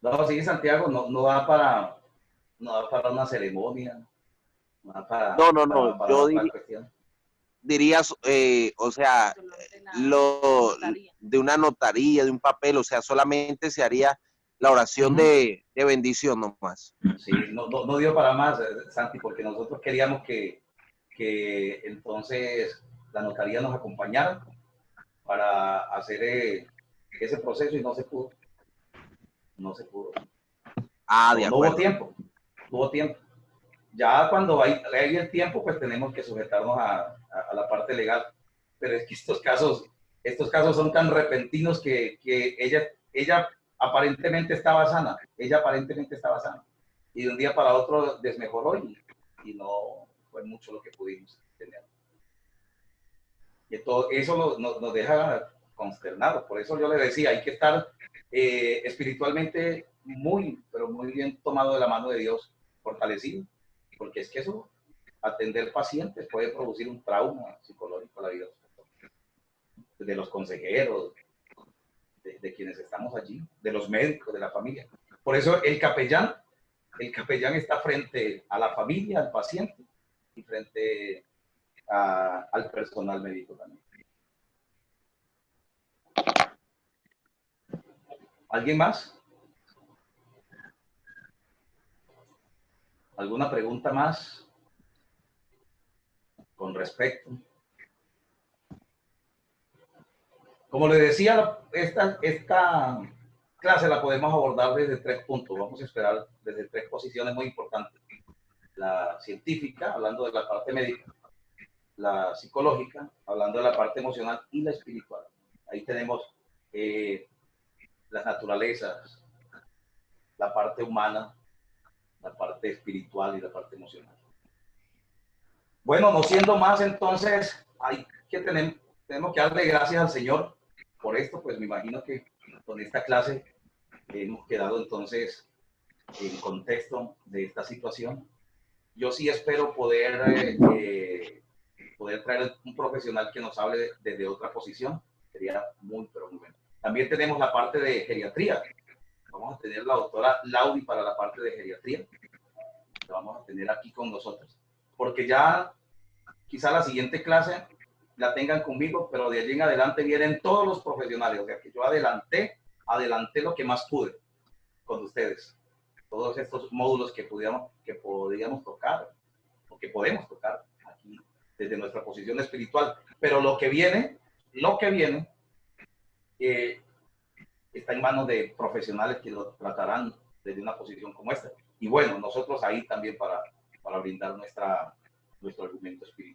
No, sí, Santiago, no da para una ceremonia, no da para yo cuestión. dirías, o sea, de una notaría, de un papel, o sea, solamente se haría la oración de bendición nomás. Sí, no dio para más, Santi, porque nosotros queríamos que entonces la notaría nos acompañara para hacer ese proceso y no se pudo. No se pudo. De acuerdo. No hubo tiempo. Ya cuando hay el tiempo, pues tenemos que sujetarnos a la parte legal. Pero es que estos casos son tan repentinos que ella aparentemente estaba sana. Y de un día para otro desmejoró y no fue mucho lo que pudimos tener. Y todo eso nos deja consternados. Por eso yo le decía, hay que estar espiritualmente muy, pero muy bien tomado de la mano de Dios, fortalecido. Porque es que eso, atender pacientes puede producir un trauma psicológico a la vida de los consejeros, de quienes estamos allí, de los médicos, de la familia. Por eso el capellán está frente a la familia, al paciente y frente al personal médico también. ¿Alguien más? ¿Alguna pregunta más con respecto? Como le decía, esta clase la podemos abordar desde 3 puntos. Vamos a esperar desde 3 posiciones muy importantes. La científica, hablando de la parte médica, la psicológica, hablando de la parte emocional, y la espiritual. Ahí tenemos las naturalezas, la parte humana, la parte espiritual y la parte emocional. Bueno, no siendo más, entonces tenemos que darle gracias al Señor por esto. Pues me imagino que con esta clase hemos quedado entonces en contexto de esta situación yo sí espero poder traer un profesional que nos hable desde otra posición. Sería muy, pero muy bueno. También tenemos la parte de geriatría. Vamos a tener la doctora Laudi para la parte de geriatría. La vamos a tener aquí con nosotros. Porque ya quizá la siguiente clase la tengan conmigo, pero de allí en adelante vienen todos los profesionales. O sea que yo adelanté lo que más pude con ustedes. Todos estos módulos que podíamos tocar, o que podemos tocar aquí desde nuestra posición espiritual. Pero lo que viene, está en manos de profesionales que lo tratarán desde una posición como esta. Y bueno, nosotros ahí también para brindar nuestro argumento espiritual.